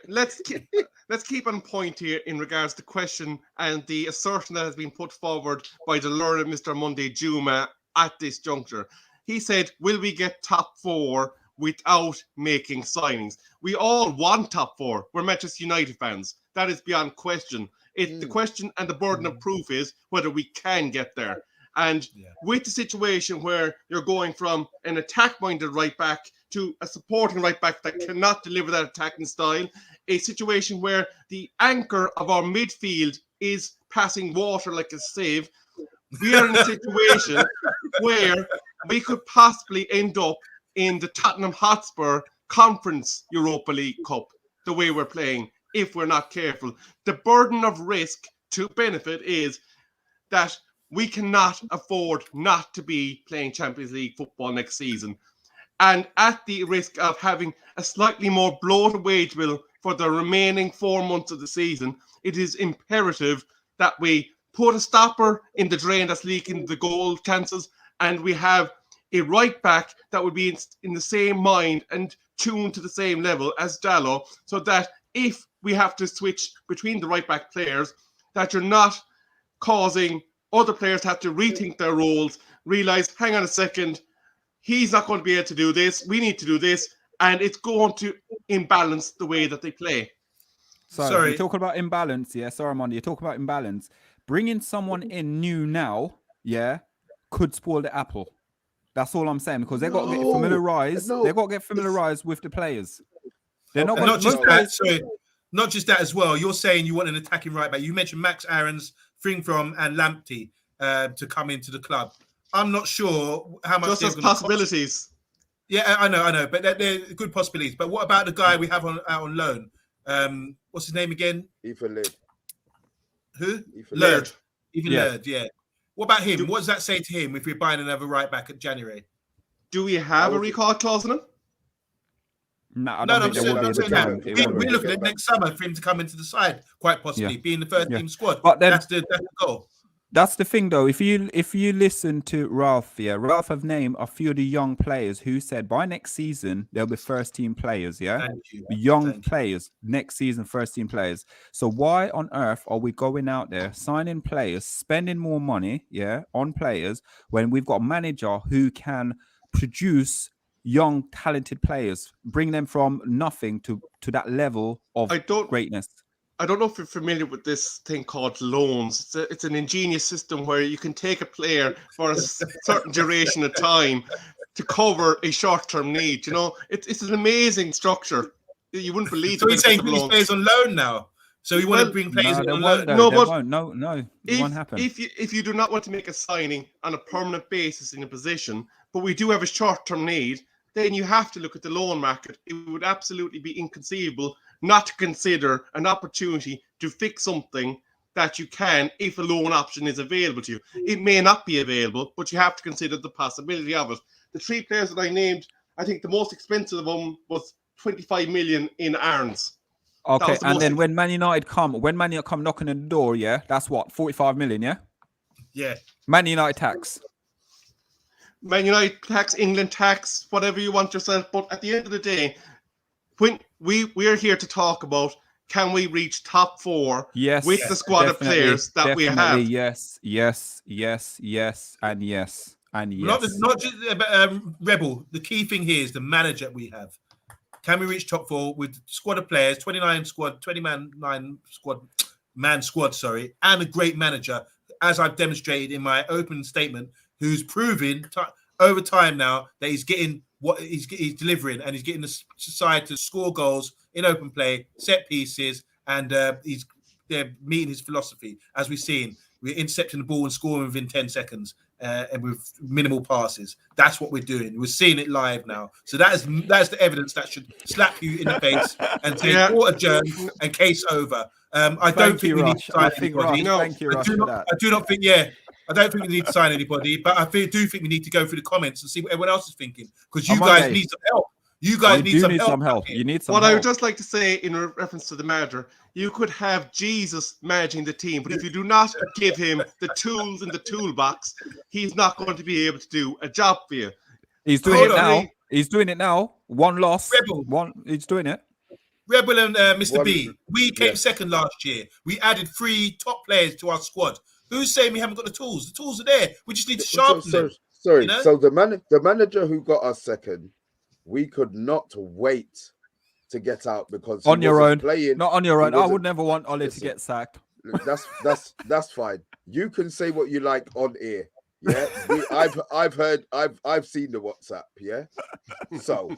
let's keep on point here in regards to the question and the assertion that has been put forward by the learned Mr. Monday Juma at this juncture. He said, will we get top 4 without making signings? We all want top 4. We're Manchester United fans. That is beyond question. The question and the burden of proof is whether we can get there. And with the situation where you're going from an attack-minded right-back to a supporting right-back that cannot deliver that attacking style, a situation where the anchor of our midfield is passing water like a sieve, we are in a situation where we could possibly end up in the Tottenham Hotspur Conference Europa League Cup, the way we're playing, if we're not careful. The burden of risk to benefit is that we cannot afford not to be playing Champions League football next season. And at the risk of having a slightly more bloated wage bill for the remaining 4 months of the season, it is imperative that we put a stopper in the drain that's leaking the goal chances, and we have a right back that would be in the same mind and tuned to the same level as Dallo, so that if we have to switch between the right back players, that you're not causing other players to have to rethink their roles, realize, hang on a second, he's not going to be able to do this, we need to do this, and it's going to imbalance the way that they play.
So you're talking about imbalance, yeah? Sorry, Amanda, you're talking about imbalance. Bringing someone in new now, yeah, could spoil the apple. That's all I'm saying, because they've got to get familiarized. They've got to get familiarized with the players. They're not going
to. Not just that as well. You're saying you want an attacking right back. You mentioned Max Aarons, Fringfrom, and Lamptey to come into the club. I'm not sure how much.
Just as possibilities.
Yeah, I know, but they're good possibilities. But what about the guy we have out on loan? What's his name again?
Ethan Laird.
Who?
Laird.
Even Laird, yeah. What about him? What does that say to him if we're buying another right back at January?
Do we have a recall clause in him?
No, I don't think there will be the time.
We're looking at next summer for him to come into the side, quite possibly, being the first team squad.
But then,
that's the goal.
That's the thing, though. If you listen to Ralph, Ralph have named a few of the young players who said by next season they'll be first team players. Young players next season, first team players. So why on earth are we going out there signing players, spending more money, on players when we've got a manager who can produce young, talented players, bring them from nothing to that level of greatness?
I don't know if you're familiar with this thing called loans. It's an ingenious system where you can take a player for a certain duration of time to cover a short-term need. You know, it's an amazing structure. You wouldn't believe.
So he's saying these players on loan now. So you want to bring players on loan?
No,
it won't happen.
If you do not want to make a signing on a permanent basis in a position, but we do have a short-term need, then you have to look at the loan market. It would absolutely be inconceivable not to consider an opportunity to fix something that you can if a loan option is available to you. It may not be available, but you have to consider the possibility of it. The three players that I named, I think the most expensive of them was 25 million in Aarons.
Okay, and then when Man United come knocking on the door, that's what, 45 million,
Yeah.
Man United tax.
Man United tax, England tax, whatever you want yourself. But at the end of the day, when we are here to talk about can we reach top 4
Yes,
with the squad of players that we have?
Yes, and yes.
Not just Rebel. The key thing here is the manager we have. Can we reach top 4 with squad of players, 20 man squad, sorry, and a great manager, as I've demonstrated in my open statement, who's proven over time now that he's getting what he's delivering, and he's getting the side to score goals in open play, set pieces, and he's meeting his philosophy. As we've seen, we're intercepting the ball and scoring within 10 seconds. And with minimal passes. That's what we're doing. We're seeing it live now. So that's the evidence that should slap you in the face and say, "Court adjourned and case over." I don't think we need to sign anybody.
Thank you, Rush, for that.
I do not think. I don't think we need to sign anybody, but I do think we need to go through the comments and see what everyone else is thinking, because you guys need some help. You guys need some help.
You need some
help.
What
I would just like to say in reference to the manager, you could have Jesus managing the team, but if you do not give him the tools in the toolbox, he's not going to be able to do a job for you.
He's doing it now. He's doing it now. One loss.
Rebel.
He's doing it.
Rebel and Mr. B. We came second last year. We added 3 top players to our squad. Who's saying we haven't got the tools? The tools are there. We just need to sharpen them.
Sorry.
You know?
So the manager who got us second, we could not wait to get out because
on your own,
playing.
Not on your own. I would never want Ollie to get sacked.
That's fine. You can say what you like on air. Yeah, I've seen the WhatsApp. Yeah, so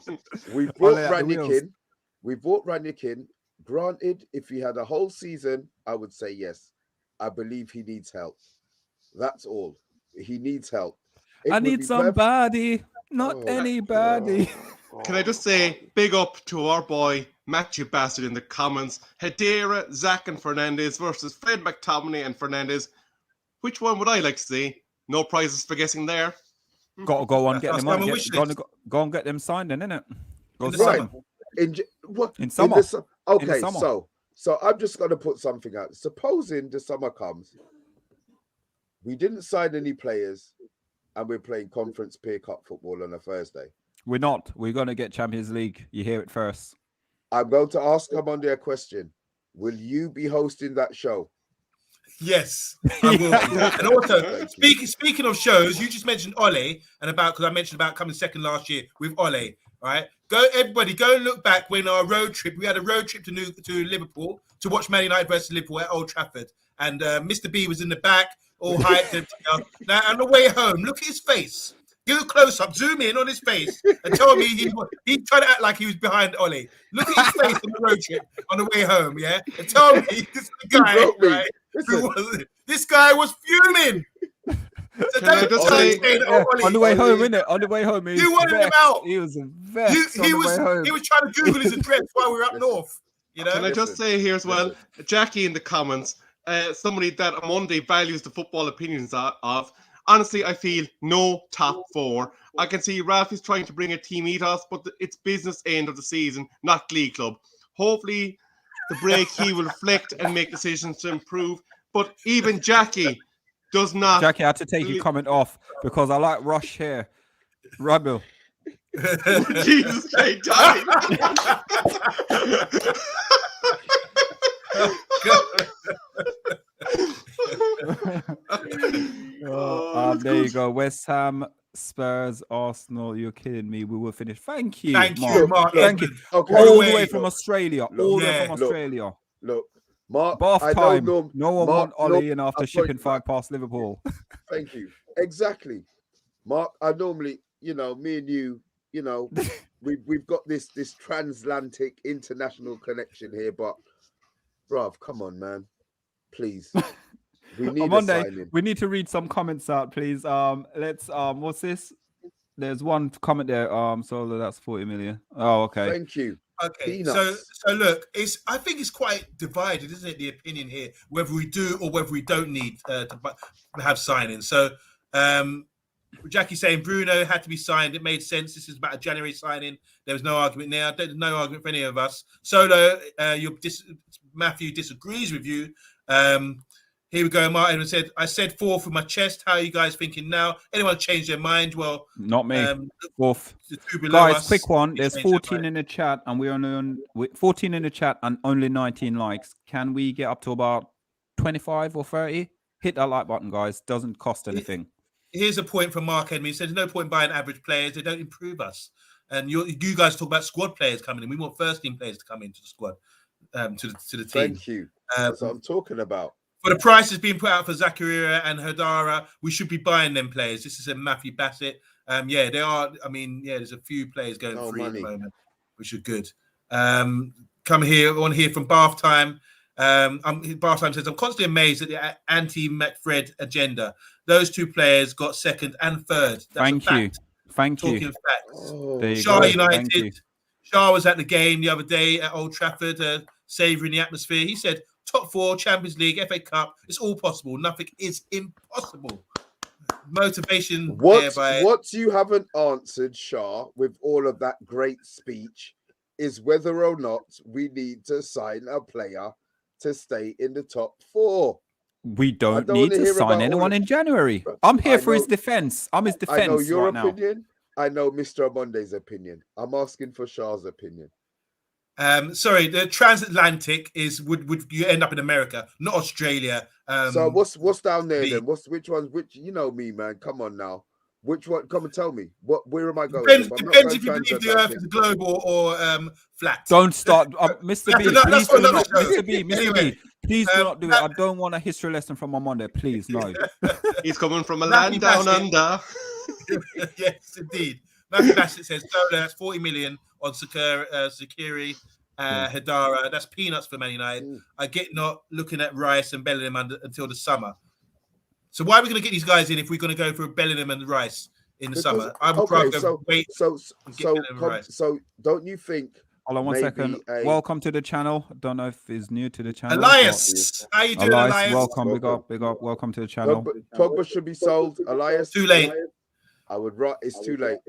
we brought Ranić in. We brought Ranić in. Granted, if he had a whole season, I would say yes. I believe he needs help. That's all. He needs help.
I need somebody, not anybody.
Can I just say, big up to our boy Matthew Bassett in the comments. Hedera, Zach, and Fernandez versus Fred McTominay and Fernandez. Which one would I like to see? No prizes for guessing there.
Got to go on, get them on. Go and get them signed, then, innit? In summer.
Okay, so I'm just going to put something out. Supposing the summer comes, we didn't sign any players, and we're playing conference peer cup football on a Thursday.
We're not. We're going to get Champions League. You hear it first.
I'm going to ask OMONDI a question. Will you be hosting that show?
Yes, I will. And also, speaking of shows, you just mentioned Ole, because I mentioned about coming second last year with Ole. Right? Everybody, go and look back when our road trip. We had a road trip to Liverpool to watch Man United versus Liverpool at Old Trafford, and Mr. B was in the back, all hyped. Now on the way home, look at his face. Give a close up, zoom in on his face, and tell me he tried to act like he was behind Ole. Look at his face on the road trip on the way home, yeah, and tell me this guy, right? This guy was fuming. So
Can I just say,
on the way home, innit? On the way home,
you wanted him out.
He was vexed.
He was trying to Google his address while we were up north. You know.
Can I just say here as well, Jackie in the comments, somebody that OMONDI values the football opinions of. Honestly, I feel no top 4. I can see Ralph is trying to bring a team ethos, but it's business end of the season, not Glee Club. Hopefully, the break he will reflect and make decisions to improve. But even Jackie does not.
Jackie, I had to take your comment off because I like Rush here. Rebel.
Jesus Christ, Tommy.
There you go. West Ham, Spurs, Arsenal. You're kidding me. We will finish. Thank you,
Mark.
Thank you.
Okay.
All the way from Australia. Australia.
Look, Mark.
Bath time. No one want Ollie in after shipping 5 past Liverpool.
Thank you. Exactly, Mark. I normally, me and you, we've got this transatlantic international connection here, but bruv, come on, man, please. We need a signing.
We need to read some comments out, please. Let's what's this? There's one comment there. So that's 40 million. Oh, okay.
Thank you.
Okay, so look, I think it's quite divided, isn't it? The opinion here, whether we do or whether we don't need to have signing. So, Jackie's saying Bruno had to be signed. It made sense. This is about a January signing. There was no argument there. There's no argument for any of us. Solo, Matthew disagrees with you. Here we go. Martin said, I said 4th with my chest. How are you guys thinking now? Anyone change their mind? Well,
not me. 4th.
The two below
Guys,
us,
quick one. There's 14 in the chat, and we're only on 14 in the chat and only 19 likes. Can we get up to about 25 or 30? Hit that like button, guys. Doesn't cost anything.
Here's a point from Mark Edmund. He said, there's no point buying average players. They don't improve us. And you guys talk about squad players coming in. We want first team players to come into the squad, to the team.
Thank you. That's what I'm talking about.
For the prices being put out for Zakaria and Hadara, we should be buying them players. This is a Matthew Bassett. Yeah, they are. I mean, yeah, there's a few players going free at the moment, which are good. Come here on here from Bath Time. Bath Time says, I'm constantly amazed at the anti-McFred agenda. Those two players got second and third. That's
Thank you. Thank
Talking
you.
facts.
SHAH
United. SHAH was at the game the other day at Old Trafford, savouring the atmosphere. He said, top 4, Champions League, FA Cup, it's all possible. Nothing is impossible. Motivation.
What you haven't answered, Shah, with all of that great speech, is whether or not we need to sign a player to stay in the top 4.
We don't need to sign anyone in January. I'm here for his defense. I'm his defense.
I know your
right
opinion. Now. I know Mr. Omondi's opinion. I'm asking for Shah's opinion.
Sorry, the transatlantic is would you end up in America, not Australia?
So what's down there then? Which ones? Which you know me, man. Come on now. Which one? Come and tell me. Where am I going?
Depends if you believe the Earth is global or flat.
Don't start, Mr. B. Please do not, Mr. B. Mr. B. Please do not do it. I don't want a history lesson from my Monday. Please, no.
He's coming from a land down under.
Yes, indeed. Matthew Bassett says, so that's 40 million on Zakiri, Hadara. That's peanuts for Man United. I get not looking at Rice and Bellingham until the summer. So why are we going to get these guys in if we're going to go for Bellingham and Rice in the summer? I would rather wait.
So don't you think?
Hold on 1 second. Welcome to the channel. I don't know if he's new to the channel.
Elias, how you doing, Elias?
Welcome, big up. Welcome to the channel.
Pogba should be sold. Elias,
too late.
I would write. It's too late.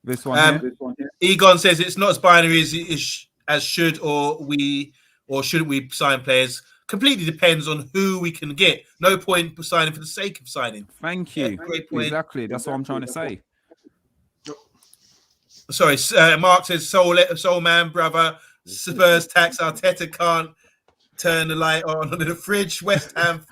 This one here.
Egon says it's not as binary as should or shouldn't we sign players. Completely depends on who we can get. No point signing for the sake of signing.
Thank you. Great point. Exactly. That's what I'm trying to say.
Sorry, Mark says soul man, brother. Spurs tax. Arteta can't turn the light on in the fridge. West Ham ?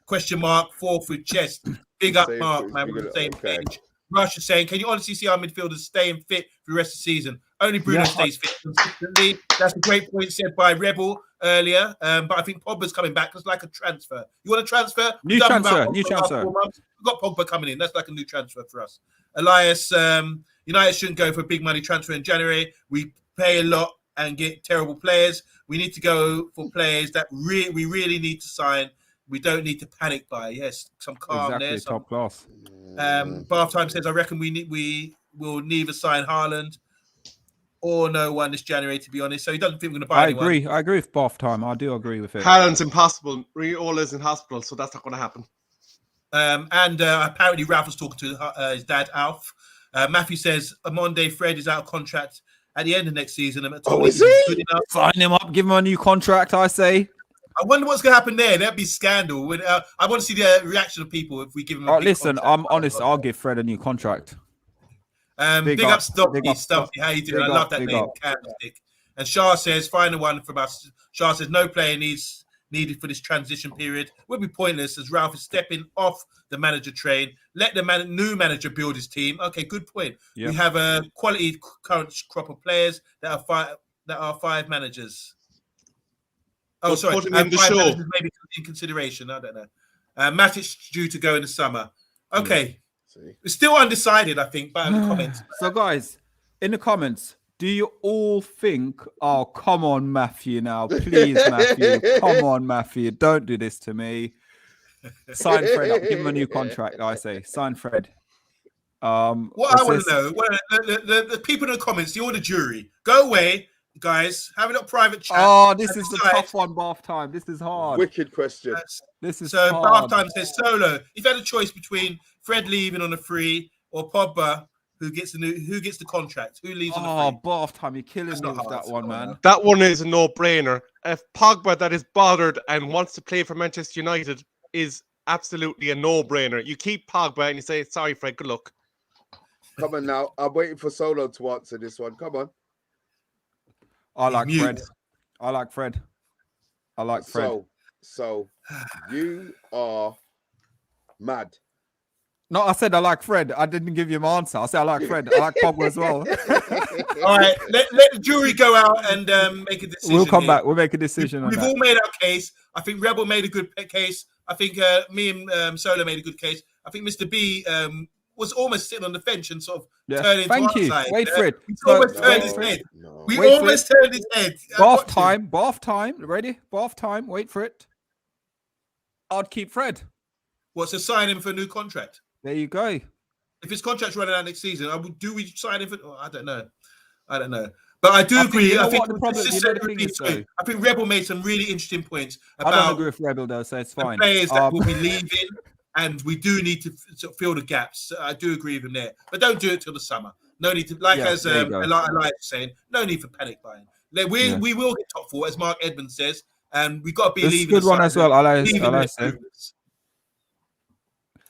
4th with chest. Big up, Mark, man. We're on the same page. Rush is saying, can you honestly see our midfielders staying fit for the rest of the season? Only Bruno stays fit consistently. That's a great point said by Rebel earlier. But I think Pogba's coming back. It's like a transfer. You want a transfer?
New transfer.
We've got Pogba coming in. That's like a new transfer for us. Elias, United shouldn't go for a big money transfer in January. We pay a lot and get terrible players. We need to go for players that we really need to sign. We don't need to panic buy. Yes, some calm there.
Top class.
Bath Time says, I reckon we will neither sign Haaland or no one this January, to be honest. So he doesn't think we're going to buy anyone.
I agree with Bath Time. I do agree with it.
Haaland's impossible. Riola's in hospital, so that's not going to happen.
Apparently Ralph was talking to his dad, Alf. Matthew says, Omondi Fred is out of contract at the end of next season.
Is he?
Sign him up. Give him a new contract, I say.
I wonder what's going to happen there. That'd be scandal. I want to see the reaction of people if we give him a
listen,
contract.
I'm honest. I'll give Fred a new contract.
Big up, Stumpy. How you doing? I love that name, Candlestick. And SHAH says, final one from us. SHAH says, no player needed for this transition period. Would be pointless as Ralph is stepping off the manager train. Let the new manager build his team. Okay, good point. Yep. We have a quality current crop of players that are 5 managers. Oh, sorry. 5 managers maybe in consideration. I don't know. Matic due to go in the summer. Okay. It's still undecided, I think, by the comments.
So, guys, in the comments, do you all think, oh, come on, Matthew, now. Please, Matthew. Come on, Matthew. Don't do this to me. Sign Fred up. Give him a new contract, I say. Sign Fred.
What I want to know, the people in the comments, the jury, go away, guys. Have a little private chat.
Oh, this is the tough one, Bath Time. This is hard.
Wicked question.
This is
hard. Bath Time says, Solo, if you had a choice between Fred leaving on a free or Pogba Who gets the contract? Who leaves on
Oh,
the free?
bath time. You're killing
That's
me
not
with
hard.
that one,
Come on
man.
now.
That one is a no-brainer. If Pogba that is bothered and wants to play for Manchester United is absolutely a no-brainer. You keep Pogba and you say, sorry, Fred, good luck.
Come on now. I'm waiting for Solo to answer this one. Come on.
I
He's
like
mute.
Fred. I like Fred. I like Fred.
So you are mad.
No, I said I like Fred. I didn't give you my answer. I said I like Fred. I like Pogba as well.
All right, let the jury go out and make a decision.
We'll come
here.
back. We'll make a decision on
We've
that.
all made our case. I think Rebel made a good case. I think me and Solo made a good case. I think Mr. B was almost sitting on the fence and sort of turning to our side.
Wait for it.
We
So-
almost turned
wait
his
for it.
head.
No.
We
Wait for
almost turned his head.
Bath time. Bath time. Ready? Bath time. Wait for it. I'd keep Fred.
What's to sign him for a new contract?
There you go.
If his contract's running out next season, do we sign him for? Oh, I don't know. But I do agree.
You know
I think
what the problem- you know the thing is, though?
I think Rebel made some really interesting points
I don't
about
agree with Rebel though, so it's
the
fine.
players that will be leaving, and we do need to sort of fill the gaps. I do agree with him there, but don't do it till the summer. No need to, like
Yeah,
as
there you go.
Elias was saying, no need for panic buying. We will get top 4, as Mark Edmonds says, and we've got to be
This is a
leaving.
good one as well. Elias said.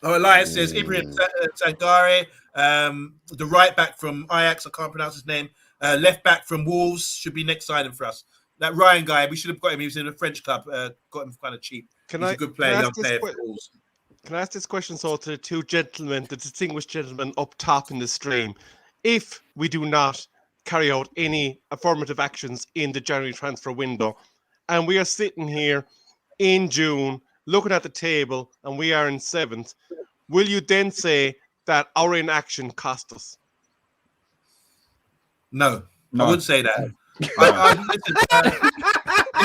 Elias says Ibrahim Sangare, the right back from Ajax, I can't pronounce his name. Left back from Wolves should be next signing for us. That Ryan guy, we should have got him. He was in a French club. Got him kind of cheap. He's a good player, young player for Wolves.
Can I ask this question to the two gentlemen, the distinguished gentlemen up top in the stream? If we do not carry out any affirmative actions in the January transfer window, and we are sitting here in June looking at the table and we are in 7th, will you then say that our inaction cost us?
No. I wouldn't say that.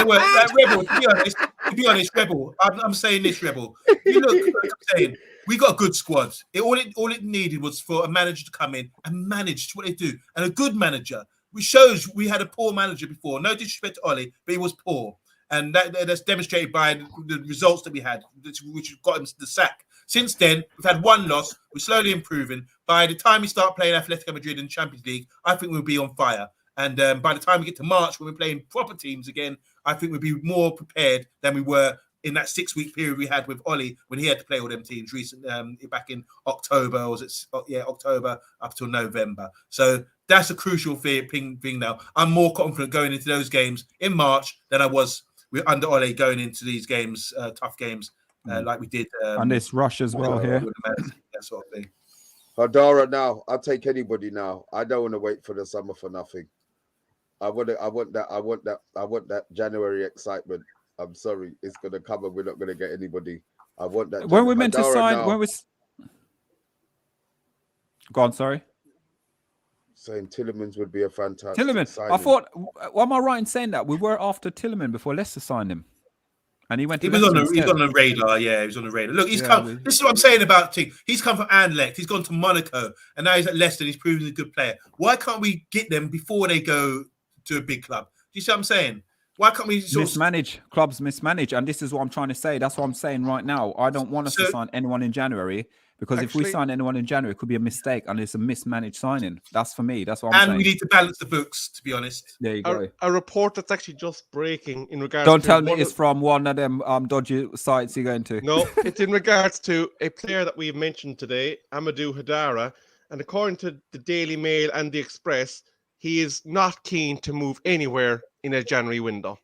Rebel, to be honest, Rebel, I'm saying this, Rebel. You look, like I'm saying, we got a good squad. All it needed was for a manager to come in and manage what they do, and a good manager. Which shows we had a poor manager before. No disrespect to Ollie, but he was poor, and that's demonstrated by the results that we had, which got him the sack. Since then, we've had one loss. We're slowly improving. By the time we start playing Atletico Madrid in the Champions League, I think we'll be on fire. And by the time we get to March, when we're playing proper teams again, I think we'll be more prepared than we were in that 6-week period we had with Ollie when he had to play all them teams back in October, or was it? October up till November. So that's a crucial thing now. I'm more confident going into those games in March than I was under Ollie going into these games, tough games, like we did.
And this rush as well here.
That sort of thing.
Hadara now. I'll take anybody now. I don't want to wait for the summer for nothing. I want that January excitement. I'm sorry, it's gonna come and we're not gonna get anybody. I want that.
When we're meant to
Hadara
sign,
now.
when we go on, sorry.
Saying Tillemans would be a fantastic
Tillerman.
signing.
I thought, am I right in saying that we were after Tillerman before Leicester signed him, and he went.
He
to
was on
Leicester
he's
instead.
on the radar. Yeah, he was on the radar. Look, he's
Yeah,
come. This is what I'm saying about Ting. He's come from Anderlecht. He's gone to Monaco, and now he's at Leicester. And he's proven a good player. Why can't we get them before they go to a big club? Do you see what I'm saying? Why can't we
mismanage? Clubs mismanage, and this is what I'm trying to say. That's what I'm saying right now. I don't want us to sign anyone in January, because if we sign anyone in January, it could be a mistake, and it's a mismanaged signing. That's for me. That's what I'm saying.
And we need to balance the books, to be honest.
There you go.
A report that's actually just breaking in regards.
Don't
to
tell me it's from one of them dodgy sites you're going to.
No, it's in regards to a player that we've mentioned today, Amadou Hadara, and according to the Daily Mail and the Express, he is not keen to move anywhere in a January window.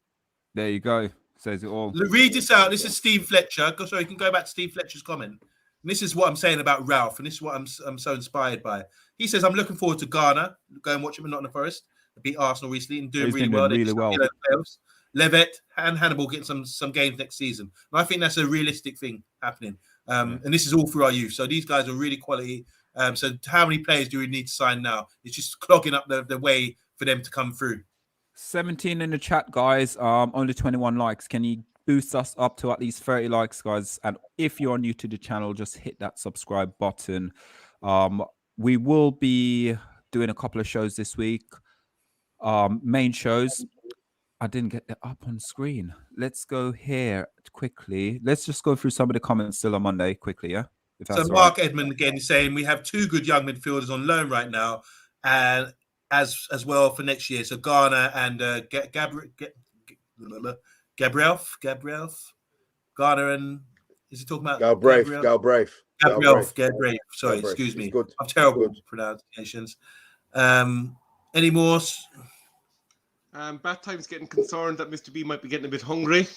There you go. Says it all.
Read this out. This is Steve Fletcher. So you can go back to Steve Fletcher's comment. And this is what I'm saying about Ralph, and this is what I'm so inspired by. He says, I'm looking forward to Ghana. Go and watch him in Nottingham Forest. Beat Arsenal recently and doing really well.
Really well.
Levet and Hannibal getting some games next season. And I think that's a realistic thing happening. And this is all through our youth. So these guys are really quality. So how many players do we need to sign now? It's just clogging up the way for them to come through. 17
in the chat, guys. Only 21 likes. Can you boost us up to at least 30 likes, guys? And if you're new to the channel, just hit that subscribe button. We will be doing a couple of shows this week. Main shows. I didn't get that up on screen. Let's go here quickly. Let's just go through some of the comments still on Monday quickly, yeah? If
So
that's all
Mark
right.
Edmund again is saying we have 2 good young midfielders on loan right now, and as well for next year. So Garner and Gabriel, Garner and is he talking about
Galbraith.
Gabriel? Sorry, excuse
He's
me.
good.
I'm terrible
He's
with
good.
pronunciations. Any more?
Bat Time's getting concerned that Mr. B might be getting a bit hungry.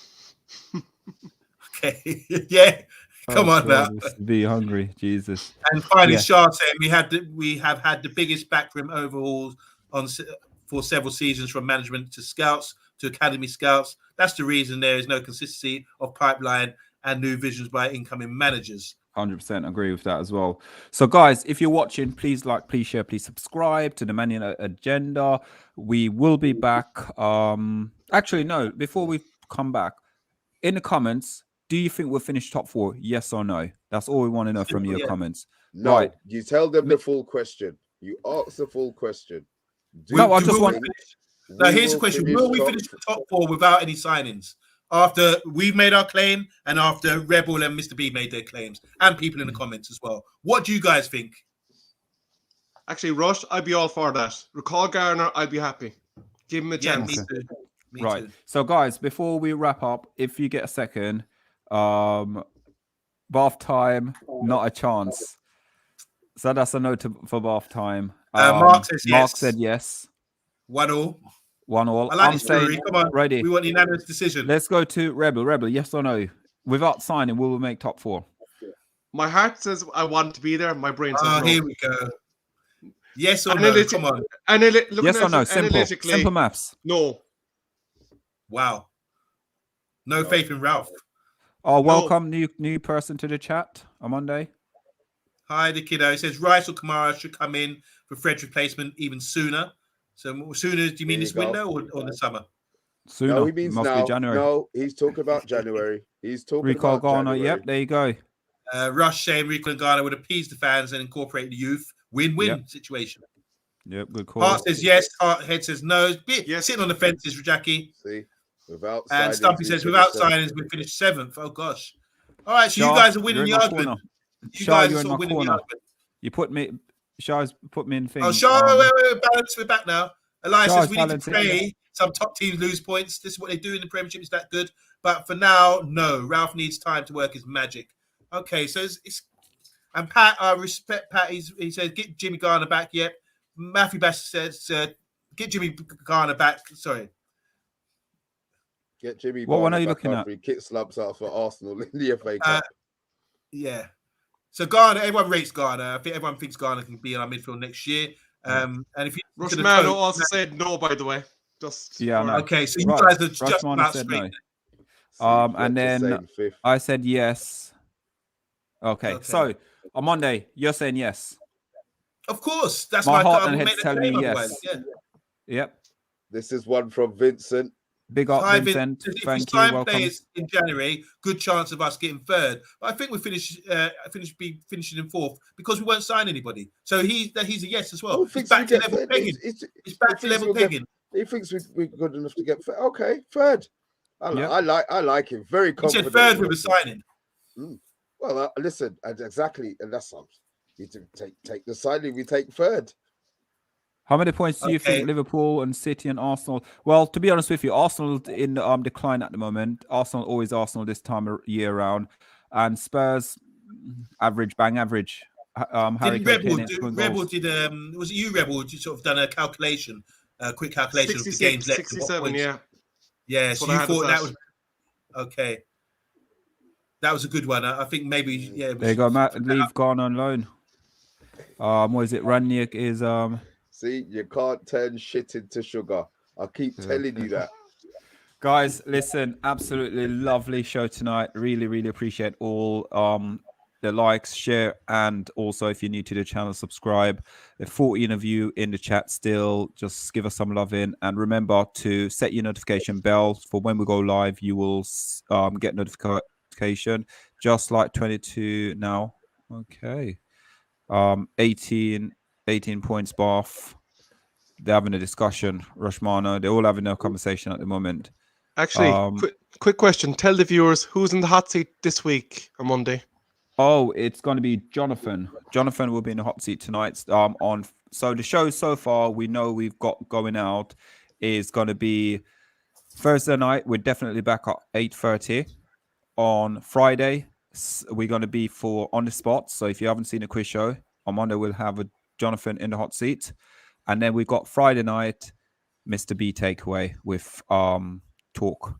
Okay, yeah. Come on now.
Be hungry, Jesus.
And finally,
Yeah.
Shah saying we have had the biggest backroom overhauls for several seasons, from management to scouts to academy scouts. That's the reason there is no consistency of pipeline and new visions by incoming managers.
100% agree with that as well. So, guys, if you're watching, please like, please share, please subscribe to the Man United Agenda. We will be back. Actually, no. Before we come back, in the comments, do you think we'll finish top 4? Yes or no? That's all we want to know from your comments.
No,
Right.
you tell them the full question. You ask the full question.
No, I just want.
Now, here's the question: will we finish the top 4 without any signings? After we've made our claim, and after Rebel and Mr. B made their claims, and people in the comments as well. What do you guys think?
Actually, Rush, I'd be all for that. Recall Garner, I'd be happy. Give him a chance.
Me too. Me
Right.
too.
So, guys, before we wrap up, if you get a second, bath time, not a chance. So that's a note for bath time.
Mark says yes.
Mark said yes.
1-1.
1-1.
I like
I'm
this
saying,
jury. Come on,
ready.
We want a unanimous decision.
Let's go to Rebel. Rebel, yes or no? Without signing, will we make top 4?
My heart says I want to be there. My brain says no.
Here we go. Yes or no? Come on.
Yes or no? Simple. Simple maths.
No.
Wow. No faith in Ralph.
Oh, welcome new person to the chat on Monday.
Hi, the kiddo. It says Rice or Kamara should come in for Fred's replacement even sooner. So sooner, do you mean this window or the summer?
Sooner.
No, he means
Must
now.
be January.
No, he's talking about January. He's talking
Recall
about
Garner.
January.
Yep, there you go.
Rush saying Rico and Garner would appease the fans and incorporate the youth. Win-win situation.
Yep, good call.
Hart says yes. Head says no.
Yes.
Sitting on the fences for Jackie.
See, without
and
signings,
Stumpy says without signings, we finished 7th. Oh gosh. All right, so
Shah,
you guys are winning the
you're in my
argument.
corner.
You
Shah,
guys
you're
are
in
sort of
my
winning the
corner.
argument.
You put me. Shah's put me in things.
Oh, Shah, wait, balance. We're back now. Elias
Shah's
says we need to
balancing.
pray some top teams lose points. This is what they do in the Premiership. Is that good? But for now, no. Ralph needs time to work his magic. Okay, so it's and Pat, I respect Pat. He says get Jimmy Garner back. Yep. Matthew Bass says get Jimmy Garner back. Sorry.
Get Jimmy
What one are
Garner
you
back
looking
after
at?
he kit slumps out for Arsenal in the FA Cup.
Yeah. So Garner, everyone rates Garner. I think everyone thinks Garner can be in our midfield next year. And if you
Rushmano also said no, by the way. Just
Yeah, I know.
okay, so you
Right.
guys are just
Rushmano
about
said
straight.
no. And then
fifth.
I said yes. Okay, so on Monday, you're saying yes.
Of course, that's
My
my
heart
card.
and
We'll
head's
make
telling
the
me
claim
yes.
otherwise. Yeah.
Yep.
This is one from Vincent.
Big up,
Hi,
Vincent.
If
Thank
we
you.
sign
Welcome.
players in January, good chance of us getting third. But I think we finishing in fourth because we won't sign anybody. So he's a yes as well. It's back to level pegging. It's back to level pegging.
He thinks we're good enough to get third. Okay, third. I like him. Very
He
confident.
said third with a signing.
Well, listen, exactly, and that's something. You take the signing. We take third.
How many points do you think Liverpool and City and Arsenal? Well, to be honest with you, Arsenal in decline at the moment. Arsenal always Arsenal this time of year round, and Spurs average, bang average. Harry
Didn't Rebel did was it you Rebel? You sort of done a calculation, quick calculation of the games left.
67, yeah.
Yeah, so you thought that was okay. That was a good one. I think maybe yeah.
There you go, Matt. Leave Garner on loan. What is it? Ranić is
See, you can't turn shit into sugar. I keep telling you that.
Guys, listen, absolutely lovely show tonight. Really, really appreciate all the likes, share, and also if you're new to the channel, subscribe. There are 14 of you in the chat still. Just give us some love in. And remember to set your notification bell for when we go live. You will get notification just like 22 now. Okay. 18 points Bath. They're having a discussion. Rushmano, they're all having a conversation at the moment.
Actually, quick question. Tell the viewers who's in the hot seat this week on Monday.
Oh, it's going to be Jonathan. Jonathan will be in the hot seat tonight. So the show so far we know we've got going out is going to be Thursday night. We're definitely back at 8:30. On Friday, we're going to be for On the Spot. So if you haven't seen a quiz show, on Monday we'll have a Jonathan in the hot seat, and then we've got Friday night, Mr. B takeaway with talk.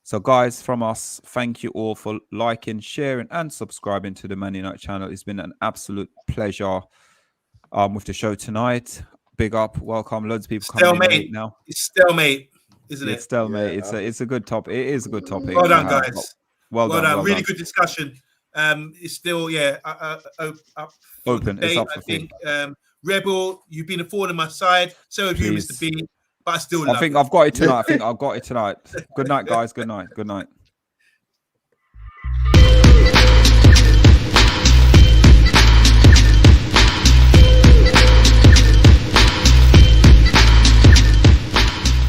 So guys, from us, thank you all for liking, sharing, and subscribing to the Man United channel. It's been an absolute pleasure with the show tonight. Big up, welcome. Loads of people coming in late now.
It's stalemate, isn't it?
It's stalemate.
Yeah.
It's a good topic. It is a good topic.
Well done, guys.
Well done.
Really good discussion. It's still up for
Open.
debate,
It's up
I
for
think. Rebel, you've been a thorn in my side. So have you,
Please.
Mr. B. But I still
I
love
think
it.
I've got it tonight. Good night, guys. Good night.